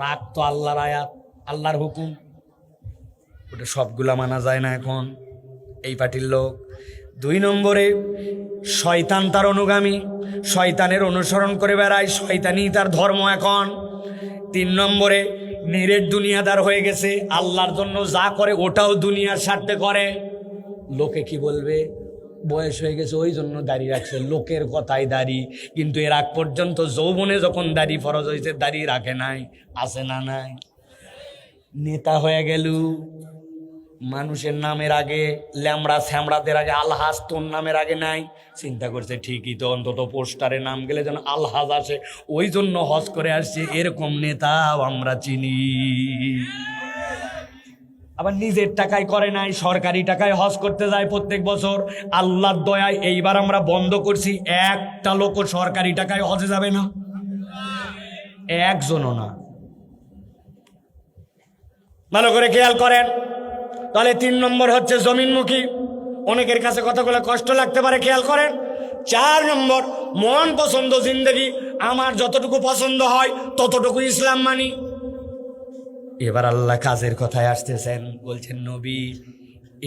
রাগ তো আল্লাহর আয়াত, আল্লাহর হুকুম, ওটা সবগুলা মানা যায় না এখন, এই পার্টির লোক। 2 নম্বরে শয়তান তার অনুগামী, শয়তানের অনুসরণ করে বেড়ায়, শয়তানি তার ধর্ম এখন। 3 নম্বরে নিরেট দুনিয়াদার হয়ে গেছে, আল্লাহর জন্য যা করে ওটাও দুনিয়ার স্বার্থে করে। লোকে কি বলবে, বয়স হয়ে গেছে ওই জন্য দাড়ি রাখছে, লোকের কথাই দাড়ি, কিন্তু এর আগ পর্যন্ত যৌবনে যখন দাড়ি ফরজ হয়েছে দাড়ি রাখে নাই, আছে না নাই? নেতা হয়ে গেল, মানুষের নামের আগে ল্যামড়া শ্যামড়াদের আগে আলহাজ, তোর নামের আগে নাই। চিন্তা করছে ঠিকই তো, অন্তত পোস্টারে নাম গেলে যেন আলহাজ আসে, ওই জন্য হজ করে আসছে। এরকম নেতাও আমরা চিনি। আবার নিজের টাকায় করে নাই, সরকারি টাকায় হজ করতে যায় প্রত্যেক বছর। আল্লাহর দয়ায় এইবার আমরা বন্ধ করছি, একটা লোকও সরকারি টাকায় হজে যাবে না, একজনও না। ভালো করে খেয়াল করেন। তাহলে 3 নম্বর হচ্ছে জমিনমুখী, অনেকের কাছে কথাগুলো কষ্ট লাগতে পারে, খেয়াল করেন। 4 নম্বর মন পছন্দ জিন্দেগি, আমার যতটুকু পছন্দ হয় ততটুকু ইসলাম মানি। এবার আল্লাহ কাজের কথায় আসতেছেন, বলছেন নবী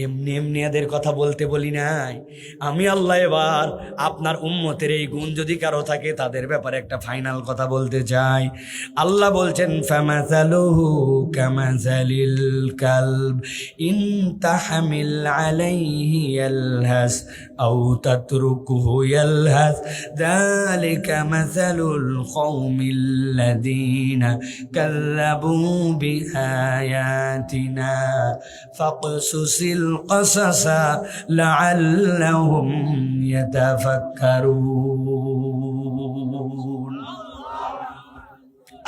এমনি এমনি এদের কথা বলতে বলি নাই, আমি আল্লাহ এবার আপনার উম্মতের এই গুণ যদি কারো থাকে তাদের ব্যাপারে একটা ফাইনাল কথা বলতে চাই। আল্লাহ বলছেন ফামাসালুহু কামাসালিল কালব ইন তাহমিল আলাইহি ইয়ালহাস আও তাতরুকুহু ইয়ালহাস যালিকা মাসালুল কওমিল্লাযীনা কাল্লাবু বিআয়াতিনা ফাকসুসিল القصص لعلهم يتفكرون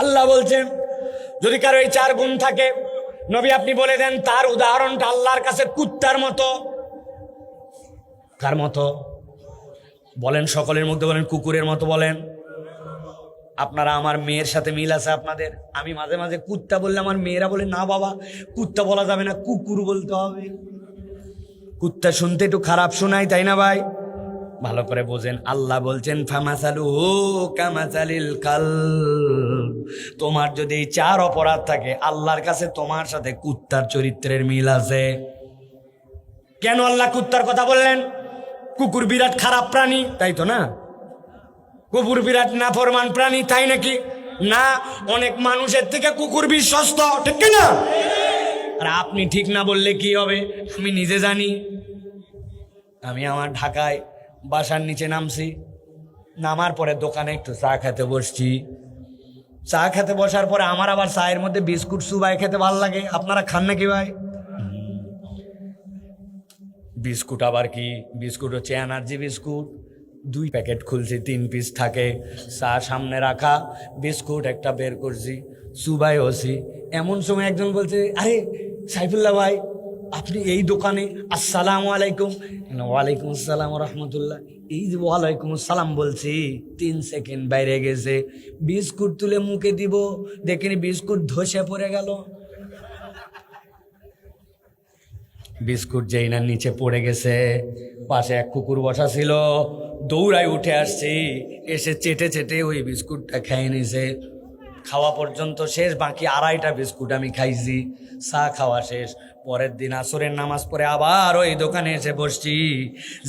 আল্লাহ বলছেন যদি কারো এই 4 গুণ থাকে, নবী আপনি বলে দেন তার উদাহরণটা আল্লাহর কাছে কুত্তার মতো। কার মতো বলেন? সকলের মধ্যে বলেন, কুকুরের মতো বলেন। আপনারা, আমার মেয়ের সাথে মিল আছে আপনাদের। আমি মাঝে মাঝে কুত্তা বললে আমার মেয়েরা বলে না বাবা কুত্তা বলা যাবে না, কুকুর বলতে হবে। কুত্তা শুনতে একটু খারাপ শোনায়, তাই না ভাই? ভালো করে বোঝেন। আল্লাহ বলছেন ফামাসালুহু কামাসালিল কালব, তোমার যদি এই 4 অপরাধ থাকে আল্লাহর কাছে তোমার সাথে কুত্তার চরিত্রের মিল আছে। কেন আল্লাহ কুত্তার কথা বললেন? কুকুর বিরাট খারাপ প্রাণী, তাই তো না? কুকুর বিরাট নাফরমান প্রাণী, তাই নাকি? না, অনেক মানুষের থেকে কুকুর বিশ্বস্ত, ঠিক না? আর আপনি ঠিক না বললে কি হবে? আমি নিজে জানি। আমি আমার ঢাকায় বাসার নিচে নামছি, নামার পরে দোকানে একটু চা খেতে বসছি। চা খেতে বসার পরে আমার আবার চায়ের মধ্যে বিস্কুট চুবাই খেতে ভালো লাগে। আপনারা খান নাকি ভাই? বিস্কুট আবার কি? বিস্কুট হচ্ছে এনার্জি বিস্কুট। 2 প্যাকেট খুলছি, 3 পিস থাকে। চা সামনে রাখা, বিস্কুট একটা বের করছি, চুবাই হচ্ছি। এমন সময় একজন বলছে, আরে সাইফুল্লাহ ভাই আপনি এই দোকানে? আসসালামু আলাইকুম। ওয়ালাইকুম আসসালাম রহমতুল্লাহ। এই যে ওয়ালাইকুম আসসালাম বলছি, 3 সেকেন্ড বাইরে গেছে, বিস্কুট তুলে মুখে দিব, দেখিনি বিস্কুট ধসে পড়ে গেল। বিস্কুট যেই না নিচে পড়ে গেছে, পাশে এক কুকুর বসা ছিল, দৌড়ায় উঠে আসছি, এসে চেটে চেটে ওই বিস্কুটটা খেয়ে নিছে। খাওয়া পর্যন্ত শেষ, বাকি 2.5টা বিস্কুট আমি খাইছি। চা খাওয়া শেষ। পরের দিন আসরের নামাজ পড়ে আবার ওই দোকানে এসে বসছি।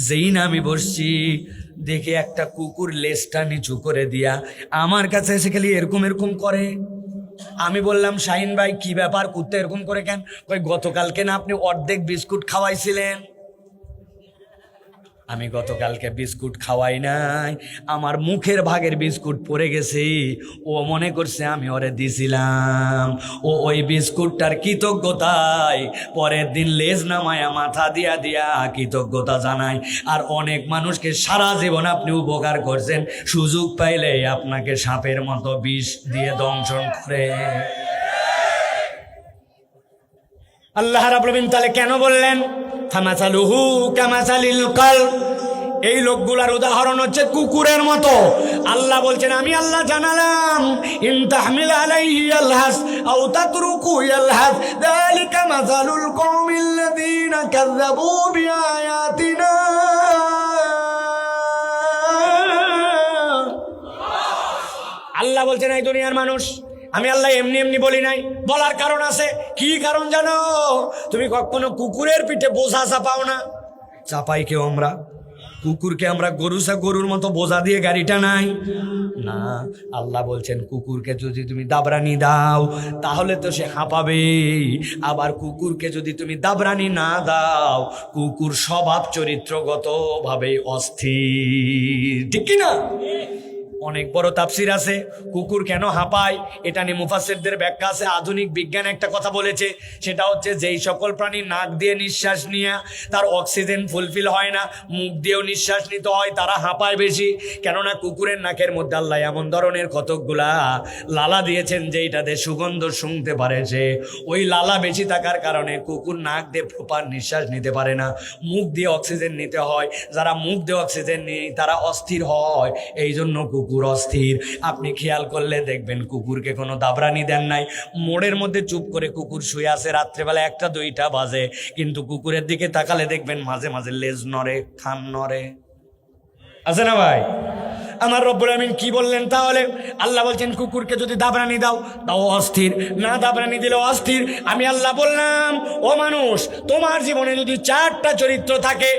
যেই না আমি বসছি, দেখে একটা কুকুর লেজটা নিচু করে দিয়া আমার কাছে এসে খালি এরকম এরকম করে। আমি বললাম, শাহিন ভাই কি ব্যাপার, কুত্তা এরকম করে কেন? কই গতকালকে না আপনি অর্ধেক বিস্কুট খাওয়াইছিলেন। আমি গতকালকে বিস্কুট খাওয়াই নাই, আমার মুখের ভাগের বিস্কুট পড়ে গেছে, ও মনে করছে আমি ওরে দিছিলাম। ও ওই বিস্কুটটার কৃতজ্ঞতায় পরের দিন লেজ নামায়া মাথা দিয়া দিয়া কৃতজ্ঞতা জানায়। আর অনেক মানুষকে সারা জীবন আপনি উপকার করছেন, সুযোগ পাইলে আপনাকে সাপের মতো বিষ দিয়ে দংশন করে। আল্লাহ রাব্বুল আলামিন তাহলে কেন বললেন ফামাসালুহু কামাসালিল কালব? এই লোকগুলার উদাহরণ হচ্ছে কুকুরের মতো। আল্লাহ বলছেন আমি আল্লাহ জানালাম, ইন তাহমিল আলাইহি ইয়ালহাস আও তাতরুকু ইয়ালহাস যালিকা মাসালুল কওমিল্লাযীনা কাযযাবু বিআয়াতিনা। আল্লাহ বলছেন এই দুনিয়ার মানুষ, আমি আল্লাহ এমনি এমনি বলি নাই, বলার কারণ আছে। কি কারণ জানো? তুমি কখনো কুকুরের পিঠে বোঝা চাপাও না। চাপাই কেউ? আমরা কুকুরকে আমরা গরুর মতো বোঝা দিয়ে গাড়িটা নাই না। আল্লাহ বলছেন কুকুরকে যদি তুমি দাবরানি দাও তাহলে তো সে হাঁপাবে। আবার কুকুরকে যদি তুমি দাবরানি না দাও, কুকুর স্বভাব চরিত্রগত ভাবে অস্থির, ঠিক কিনা? অনেক বড় তাফসির আছে কুকুর কেন হাঁপায়, এটা নিয়ে মুফাসসিরদের ব্যাখ্যা আছে। আধুনিক বিজ্ঞান একটা কথা বলেছে, সেটা হচ্ছে যেই সকল প্রাণী নাক দিয়ে নিঃশ্বাস নিয়ে তার অক্সিজেন ফুলফিল হয় না, মুখ দিয়েও নিঃশ্বাস নিতে হয়, তারা হাঁপায় বেশি। কেননা কুকুরের নাকের মধ্যে আল্লাহ এমন ধরনের কতকগুলা লালা দিয়েছেন যেইটাতে সুগন্ধ শুঁকতে পারে, সে ওই লালা বেশি থাকার কারণে কুকুর নাক দিয়ে প্রপার নিঃশ্বাস নিতে পারে না, মুখ দিয়ে অক্সিজেন নিতে হয়। যারা মুখ দিয়ে অক্সিজেন নেই তারা অস্থির হয়, এই জন্য কুকুর অস্থির। আপনি খেয়াল করলে দেখবেন কুকুরকে কোনো দাবরানি দেন নাই, মোড়ের মধ্যে চুপ করে কুকুর শুয়ে আছে, রাত্রেবেলা 1টা 2টা বাজে, কিন্তু কুকুরের দিকে তাকালে দেখবেন মাঝে মাঝে লেজ নড়ে, খান নড়ে, আছে না ভাই? আমার রব্বুল আমিন কি বললেন তাহলে? আল্লাহ বলছেন কুকুরকে যদি দাবরানি দাও তাও অস্থির, না দাবরানি দিলেও অস্থির। আমি আল্লাহ বললাম ও মানুষ, তোমার জীবনে যদি 4টা চরিত্র থাকে,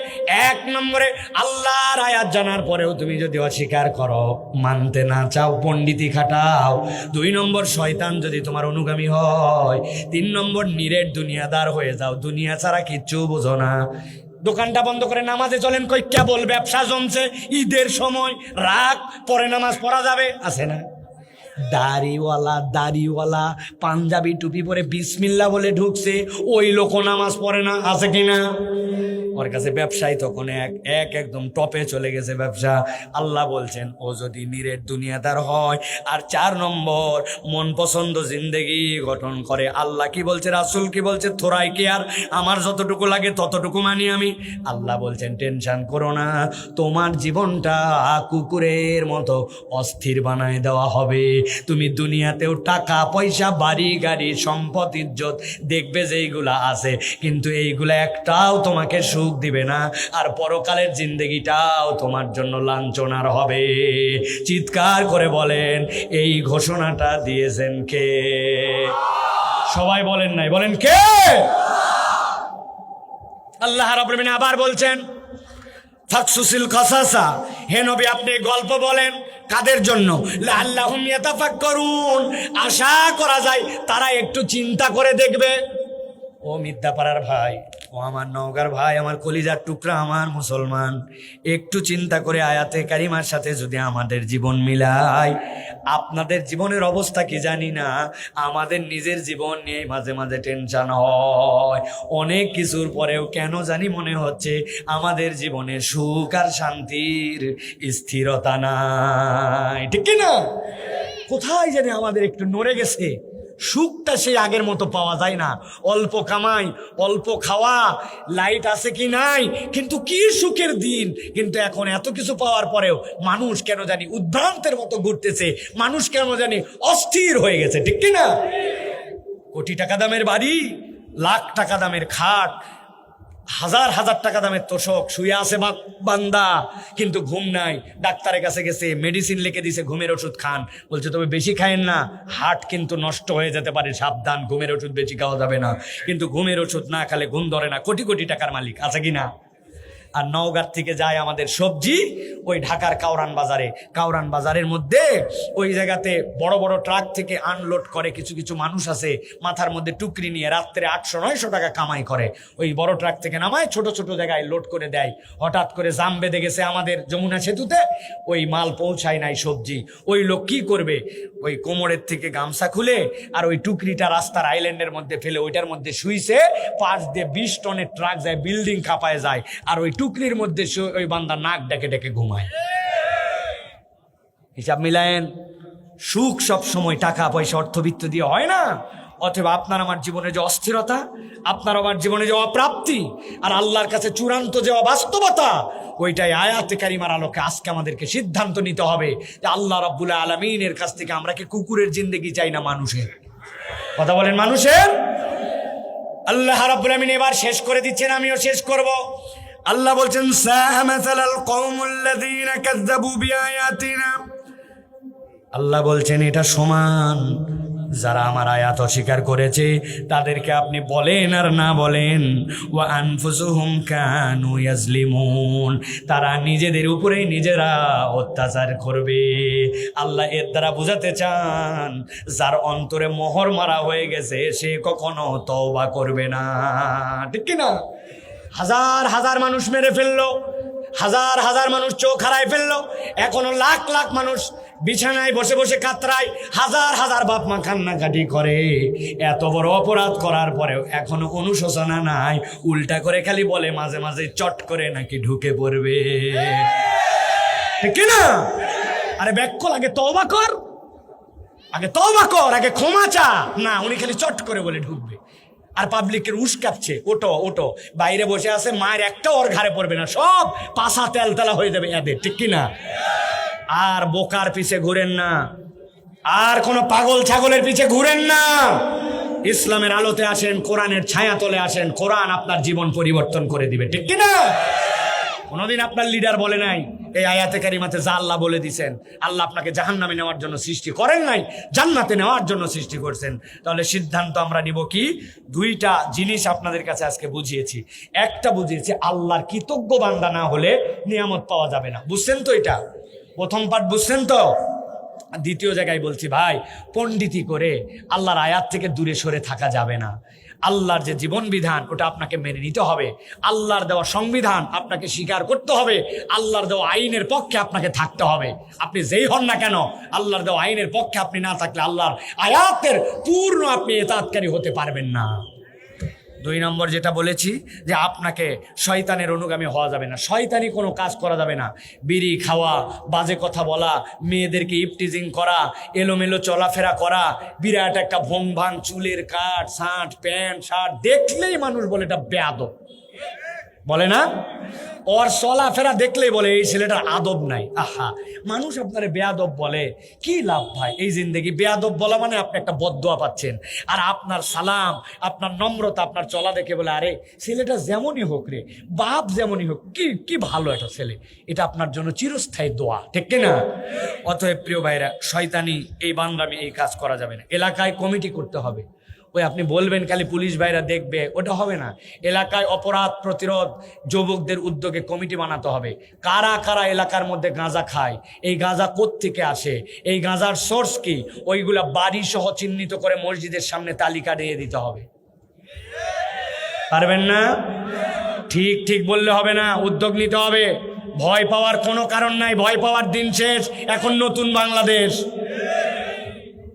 1 নম্বরে আল্লাহর আয়াত জানার পরেও তুমি যদি অস্বীকার করো, মানতে না চাও, পণ্ডিতি খাটাও, 2 নম্বর শয়তান যদি তোমার অনুগামী হয়, 3 নম্বর নিরেট দুনিয়াদার হয়ে যাও, দুনিয়া ছাড়া কিচ্ছু বোঝো না। দোকানটা বন্ধ করে নামাজে চলেন, কই কেবল ব্যবসা জমছে, ঈদের সময় রাগ, পরে নামাজ পড়া যাবে, আছে না? দাড়িওয়ালা পাঞ্জাবি টুপি পরে বিসমিল্লাহ বলে ঢুকছে, ওই লোক নামাজ পড়ে না, আছে কিনা? ওর কাছে ব্যবসায়ী তখন একদম টপে চলে গেছে ব্যবসা। আল্লাহ বলছেন ও যদি নিরেট দুনিয়াদার হয় আর 4 নম্বর মন পছন্দ জিন্দেগি গঠন করে, আল্লাহ কি বলছে, রাসূল কি বলছে, থোড়াই কি আর আমার যতটুকু লাগে ততটুকু মানি আমি। আল্লাহ বলছেন টেনশন করো না, তোমার জীবনটা কুকুরের মতো অস্থির বানায় দেওয়া হবে। তুমি দুনিয়াতেও টাকা পয়সা বাড়ি গাড়ি সম্পদ ইজ্জত দেখবে যে এইগুলা আছে, কিন্তু এইগুলা একটাও তোমাকে সুখ দিবে না, আর পরকালের জিন্দেগিটাও তোমার জন্য লাঞ্ছনার হবে। চিৎকার করে বলেন এই ঘোষণাটা দিয়েছেন কে? সবাই বলেন নাই, বলেন কে? আল্লাহ রাব্বুল আলামিন আবার বলছেন ফাকসুসিল কাসাসা, হে নবী আপনি গল্প বলেন। কাদের জন্য? লাআল্লাহুম ইয়াতাফাক্কারুন, আশা করা যায় তারা একটু চিন্তা করে দেখবে। ও মিদ্যাপাড়ার ভাই, ও আমার নওগাঁর ভাই, আমার কলিজার টুকরা, আমার মুসলমান, একটু চিন্তা করে আয়াতে কারিমার সাথে যদি আমাদের জীবন মিলাই, আপনাদের জীবনের অবস্থা কি জানি না, আমাদের নিজের জীবন নিয়ে মাঝে মাঝে টেনশন হয়। অনেক কিছুর পরেও কেন জানি মনে হচ্ছে আমাদের জীবনে সুখ আর শান্তির স্থিরতা নাই, ঠিক কি না? কোথায় জানি আমাদের একটু নড়ে গেছে, সুখটা সেই আগের মতো পাওয়া যায় না। অল্প কামাই, অল্প খাওয়া, লাইট আছে কি নাই, কিন্তু কি সুখের দিন। কিন্তু এখন এত কিছু পাওয়ার পরেও মানুষ কেন জানি উদ্ভ্রান্তের মতো ঘুরতেছে, মানুষ কেন জানি অস্থির হয়ে গেছে, ঠিক কি না? কোটি টাকা দামের বাড়ি, লাখ টাকা দামের খাট, হাজার হাজার টাকা দামের তোষক, শুয়ে আছে বান্দা, কিন্তু ঘুম নাই। ডাক্তারের কাছে গেছে, মেডিসিন লিখে দিছে, ঘুমের ওষুধ খান। বলছে তবে বেশি খায়েন না, হার্ট কিন্তু নষ্ট হয়ে যেতে পারে, সাবধান, ঘুমের ওষুধ বেশি খাওয়া যাবে না। কিন্তু ঘুমের ওষুধ না খেলে ঘুম ধরে না। কোটি কোটি টাকার মালিক, আছে কি না? আর নওগাঁ থেকে যায় আমাদের সবজি ওই ঢাকার কাউরান বাজারের মধ্যে, ওই জায়গাতে বড় বড় ট্রাক থেকে আনলোড করে। কিছু কিছু মানুষ আছে মাথার মধ্যে টুকরি নিয়ে রাত্রে 800-900 টাকা কামাই করে। ওই বড় ট্রাক থেকে নামায় ছোট ছোট জায়গায় লোড করে দেয়। হঠাৎ করে জাম বেঁধে গেছে আমাদের যমুনা সেতুতে, ওই মাল পৌঁছায় নাই সবজি। ওই লোক কি করবে, ওই কোমরের থেকে গামছা খুলে আর ওই টুকরিটা রাস্তার আইল্যান্ডের মধ্যে ফেলে ওইটার মধ্যে শুইছে। পাশ দিয়ে 20 টনের ট্রাক যায়, বিল্ডিং কাঁপায় যায়, আর ওই টুকরির মধ্যে ওই বান্দা নাক ডেকে ডেকে ঘুমায়। হিসাব মিলায়েন, সুখ সব সময় টাকা পয়সা অর্থবিত্ত দিয়ে হয় না। অথবা আপনার আমার জীবনে যে অস্থিরতা, আপনার আমার জীবনে যে অপ্রাপ্তি, আর আল্লাহর কাছে চূড়ান্ত যে অবাস্তবতা, ওইটাই আয়াতে কারিমার আলোকে আজকে আমাদেরকে সিদ্ধান্ত নিতে হবে যে আল্লাহ রাব্বুল আলামিনের কাছ থেকে আমরা কি কুকুরের জিন্দেগি চাই না মানুষের? কথা বলেন, মানুষের। আল্লাহ রাব্বুল আলামিন এবার শেষ করে দিচ্ছেন, আমিও শেষ করব। আল্লাহ বলছেন সাআ মাসালাল কওমুল্লাযীনা কাযযাবু বিআয়াতিনা, আল্লাহ বলছেন এটা সমান যারা আমার আয়াত অস্বীকার করেছে তাদেরকে আপনি বলেন আর না বলেন, ওয়া আনফুসুহুম কানু ইয়াজলিমুন, তারা নিজেদের উপরেই নিজেরা অত্যাচার করবে। আল্লাহ এর দ্বারা বোঝাতে চান যার অন্তরে মোহর মারা হয়ে গেছে সে কখনো তওবা করবে না, ঠিক কি না? হাজার হাজার মানুষ মেরে ফেললো, হাজার হাজার মানুষ চোখ হারায় ফেললো, এখনো লাখ লাখ মানুষ বিছানায় বসে বসে কাতরায়, হাজার হাজার বাপ মা কান্নাকাটি করে। এত বড় অপরাধ করার পরেও এখনো অনুশোচনা নাই, উল্টা করে খালি বলে মাঝে মাঝে চট করে নাকি ঢুকে পড়বে, ঠিক না? আরে ব্যাকল, আগে তওবা কর, আগে তওবা কর, আগে ক্ষমা চা। না, উনি খালি চট করে বলে ঢুকবে। আর পাবলিকের উস্কাচ্ছে, ওটো ওটো, বাইরে বসে আছে, মায়ের একটা ওর ঘাড়ে পড়বে না, সব পাশা তেলতেলা হয়ে যাবে এদের, ঠিক কিনা? আর বোকার পিছে ঘুরেন না, আর কোনো পাগল ছাগলের পিছে ঘুরেন না। ইসলামের আলোতে আসেন, কোরআনের ছায়া তলে আসেন, কোরআন আপনার জীবন পরিবর্তন করে দিবে, ঠিক কিনা? কোনোদিন আপনার লিডার বলে নাই এই আয়াতে কারিমাতে যা আল্লাহ বলে দিছেন, আল্লাহ আপনাকে জাহান্নামে নেওয়ার জন্য সৃষ্টি করেন নাই, জান্নাতে নেওয়ার জন্য সৃষ্টি করছেন। তাহলে সিদ্ধান্ত আমরা নিব কি? দুইটা জিনিস আপনাদের কাছে আজকে বুঝিয়েছি। একটা বুঝিয়েছি আল্লাহর কৃতজ্ঞ বান্দা না হলে নিয়ামত পাওয়া যাবে না, বুঝছেন তো? এটা প্রথম পার্ট বুঝছেন তো? দ্বিতীয় জায়গায় বলছি ভাই, পণ্ডিতি করে আল্লাহর আয়াত থেকে দূরে সরে থাকা যাবে না। আল্লাহর যে জীবন বিধান ওটা আপনাকে মেনে নিতে হবে, আল্লাহর দেওয়া সংবিধান আপনাকে স্বীকার করতে হবে, আল্লাহর দেওয়া আইনের পক্ষে আপনাকে থাকতে হবে। আপনি যেই হন না কেন, আল্লাহর দেওয়া আইনের পক্ষে আপনি না থাকলে আল্লাহর আয়াতের পূর্ণ আপনি ইতাআতকারী হতে পারবেন না। 2 নম্বর যেটা বলেছি যে আপনাকে শয়তানের অনুগামী হওয়া যাবে না, শয়তানি কোনো কাজ করা যাবে না। বিড়ি খাওয়া, বাজে কথা বলা, মেয়েদেরকে ইপটিজিং করা, এলোমেলো চলাফেরা করা, বিরাট একটা ভং ভাং চুলের কাট, শার্ট প্যান্ট শার্ট দেখলেই মানুষ বলে এটা বেয়াদব, বলে না? ওর চলাফেরা দেখলেই বলে এই ছেলেটার আদব নাই। আহা, মানুষ আপনারে বেয়াদব বলে, কি লাভ ভাই এই জিন্দেগি? বেয়াদব বলা মানে আপনি একটা বদদোয়া পাচ্ছেন। আর আপনার সালাম, আপনার নম্রতা, আপনার চলা দেখে বলে আরে ছেলেটা যেমনই হোক রে, বাপ যেমনই হোক, কি ভালো একটা ছেলে, এটা আপনার জন্য চিরস্থায়ী দোয়া, ঠিক কিনা? অতএব প্রিয় ভাইরা, শয়তানি এই বান্দামি এই কাজ করা যাবে না। এলাকায় কমিটি করতে হবে। ওই আপনি বলবেন খালি পুলিশ ভাইরা দেখবে, ওটা হবে না। এলাকায় অপরাধ প্রতিরোধ যুবকদের উদ্যোগে কমিটি বানাতে হবে। কারা কারা এলাকার মধ্যে গাঁজা খায়, এই গাঁজা কোত্থেকে আসে, এই গাঁজার সোর্স কি, ওইগুলা বাড়ি সহ চিহ্নিত করে মসজিদের সামনে তালিকা দিয়ে দিতে হবে। পারবেন না? ঠিক বললে হবে না, উদ্যোগ নিতে হবে। ভয় পাওয়ার কোনো কারণ নাই, ভয় পাওয়ার দিন শেষ, এখন নতুন বাংলাদেশ।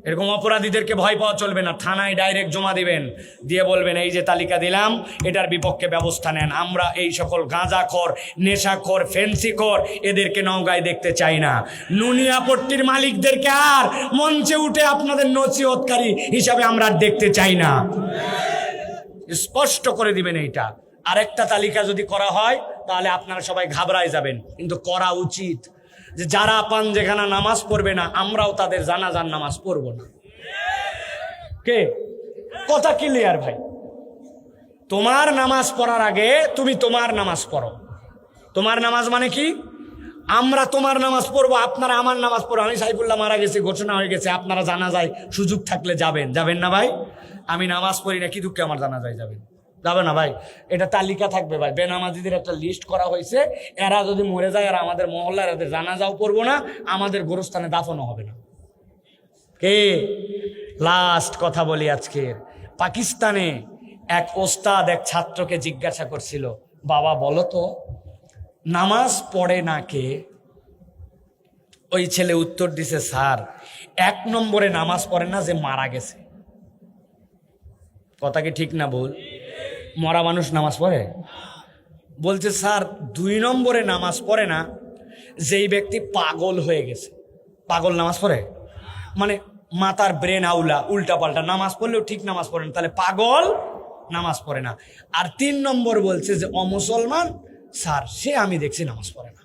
এরকম অপরাধীদেরকে ভয় পাওয়া চলবে না। থানায় ডাইরেক্ট জমা দিবেন, দিয়ে বলবেন এই যে তালিকা দিলাম, এটার বিপক্ষে ব্যবস্থা নেন। আমরা এই সকল গাঁজাখোর, নেশাখোর, ফেন্সিখোর এদেরকে নওগাঁয় দেখতে চাই না। নুনিয়াপট্টির মালিকদেরকে আর মঞ্চে উঠে আপনাদের নসিহতকারী হিসাবে আমরা আর দেখতে চাই না। স্পষ্ট করে দিবেন এইটা। আরেকটা তালিকা যদি করা হয় তাহলে আপনারা সবাই ঘাবড়ায় যাবেন, কিন্তু করা উচিত যে যারা পান যেখানে নামাজ পড়বে না, আমরাও তাদের জানাজার নামাজ পড়ব না। কে কথা ক্লিয়ার ভাই? তোমার নামাজ পড়ার আগে তুমি তোমার নামাজ পড়ো। তোমার নামাজ মানে কি? আমরা তোমার নামাজ পড়বো, আপনারা আমার নামাজ পড়বো। আমি সাইফুল্লাহ মারা গেছে, ঘোষণা হয়ে গেছে, আপনারা জানাজায় সুযোগ থাকলে যাবেন না ভাই? আমি নামাজ পড়ি না, কি দুঃখে আমার জানাজায় যাবে না ভাই? এটা তালিকা থাকবে ভাই, বেনামাজিদের একটা লিস্ট করা হয়েছে। এরা যদি মরে যায় আর আমাদের মহল্লার এদের জানাজাও পড়বো না, আমাদের গোরস্থানে দাফনও হবে না। কে? লাস্ট কথা বলি আজকের। পাকিস্তানে এক ওস্তাদ এক ছাত্রকে জিজ্ঞাসা করছিল, বাবা বলো তো নামাজ পড়ে না কে? ওই ছেলে উত্তর দিছে, স্যার 1 নম্বরে নামাজ পড়ে না যে মারা গেছে। কথা কি ঠিক না ভুল? মরা মানুষ নামাজ পড়ে? বলছে স্যার 2 নম্বরে নামাজ পড়ে না যেই ব্যক্তি পাগল হয়ে গেছে। পাগল নামাজ পড়ে? মানে মাথার ব্রেন আউলা, উল্টা পাল্টা, নামাজ পড়লেও ঠিক নামাজ পড়ে না, তাহলে পাগল নামাজ পড়ে না। আর 3 নম্বর বলছে যে অমুসলমান, স্যার সে আমি দেখছি নামাজ পড়ে না।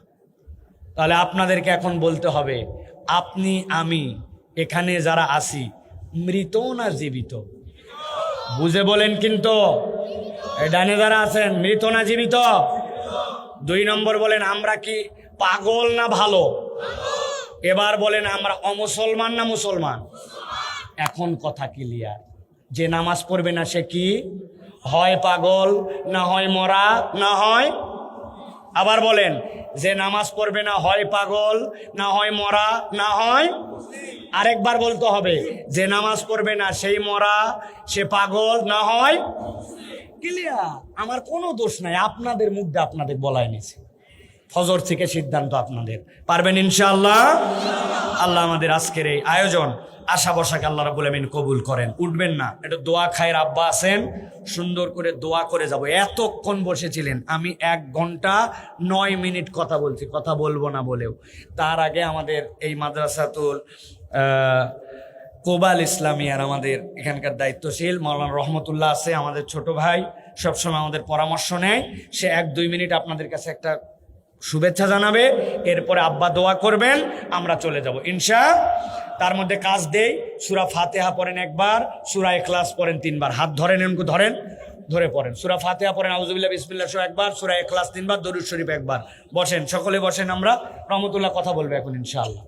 তাহলে আপনাদেরকে এখন বলতে হবে, আপনি আমি এখানে যারা আছি মৃত না জীবিত? বুঝে বলেন কিন্তু। ডানে যারা আছেন মৃত না জীবিত? 2 নম্বর বলেন আমরা কি পাগল না ভালো? এবার বলেন আমরা অমুসলমান না মুসলমান? এখন কথা ক্লিয়ার। যে নামাজ পড়বে না সে কি হয়? পাগল, না হয় মরা, না হয়। আবার বলেন, যে নামাজ পড়বে না হয় পাগল, না হয় মরা, না হয়। আরেকবার বলতে হবে, যে নামাজ পড়বে না সেই মরা, সে পাগল, না হয়। ক্লিয়ার? আমার কোনো দোষ নাই, আপনাদের মুখে আপনাদের বলাই নিছি। ফজর থেকে সিদ্ধান্ত আপনাদের। পারবেন ইনশাআল্লাহ? আল্লাহ আমাদের আজকের এই আয়োজন আশা বসাকে আল্লাহ রাব্বুল আমিন কবুল করেন। উঠবেন না, এটা দোয়া খায়ের আব্বা আছেন, সুন্দর করে দোয়া করে যাব। এতক্ষণ বসেছিলেন, আমি 1 ঘন্টা 9 মিনিট কথা বলছি, কথা বলবো না বলেও। তার আগে আমাদের এই মাদ্রাসাতুল কোবাল ইসলামিয়ার আমাদের এখানকার দায়িত্বশীল মাওলানা রহমতুল্লাহ আছে, আমাদের ছোট ভাই, সবসময় আমাদের পরামর্শ নেয়। সে 1-2 মিনিট আপনাদের কাছে একটা শুভেচ্ছা জানাবে, এরপরে আব্বা দোয়া করবেন, আমরা চলে যাব তার মধ্যে কাজ দেই, সূরা ফাতিহা পড়েন একবার, সূরা ইখলাস পড়েন 3 বার। হাত ধরেন, এমন ধরে পড়েন। সূরা ফাতিহা পড়েন আউযুবিল্লাহি বিসমিল্লাহ সহ একবার, সূরা ইখলাস 3 বার, দরুদ শরীফ একবার। বসেন, সকলে বসেন। আমরা রহমতুল্লাহ কথা বলবো এখন ইনশাআল্লাহ।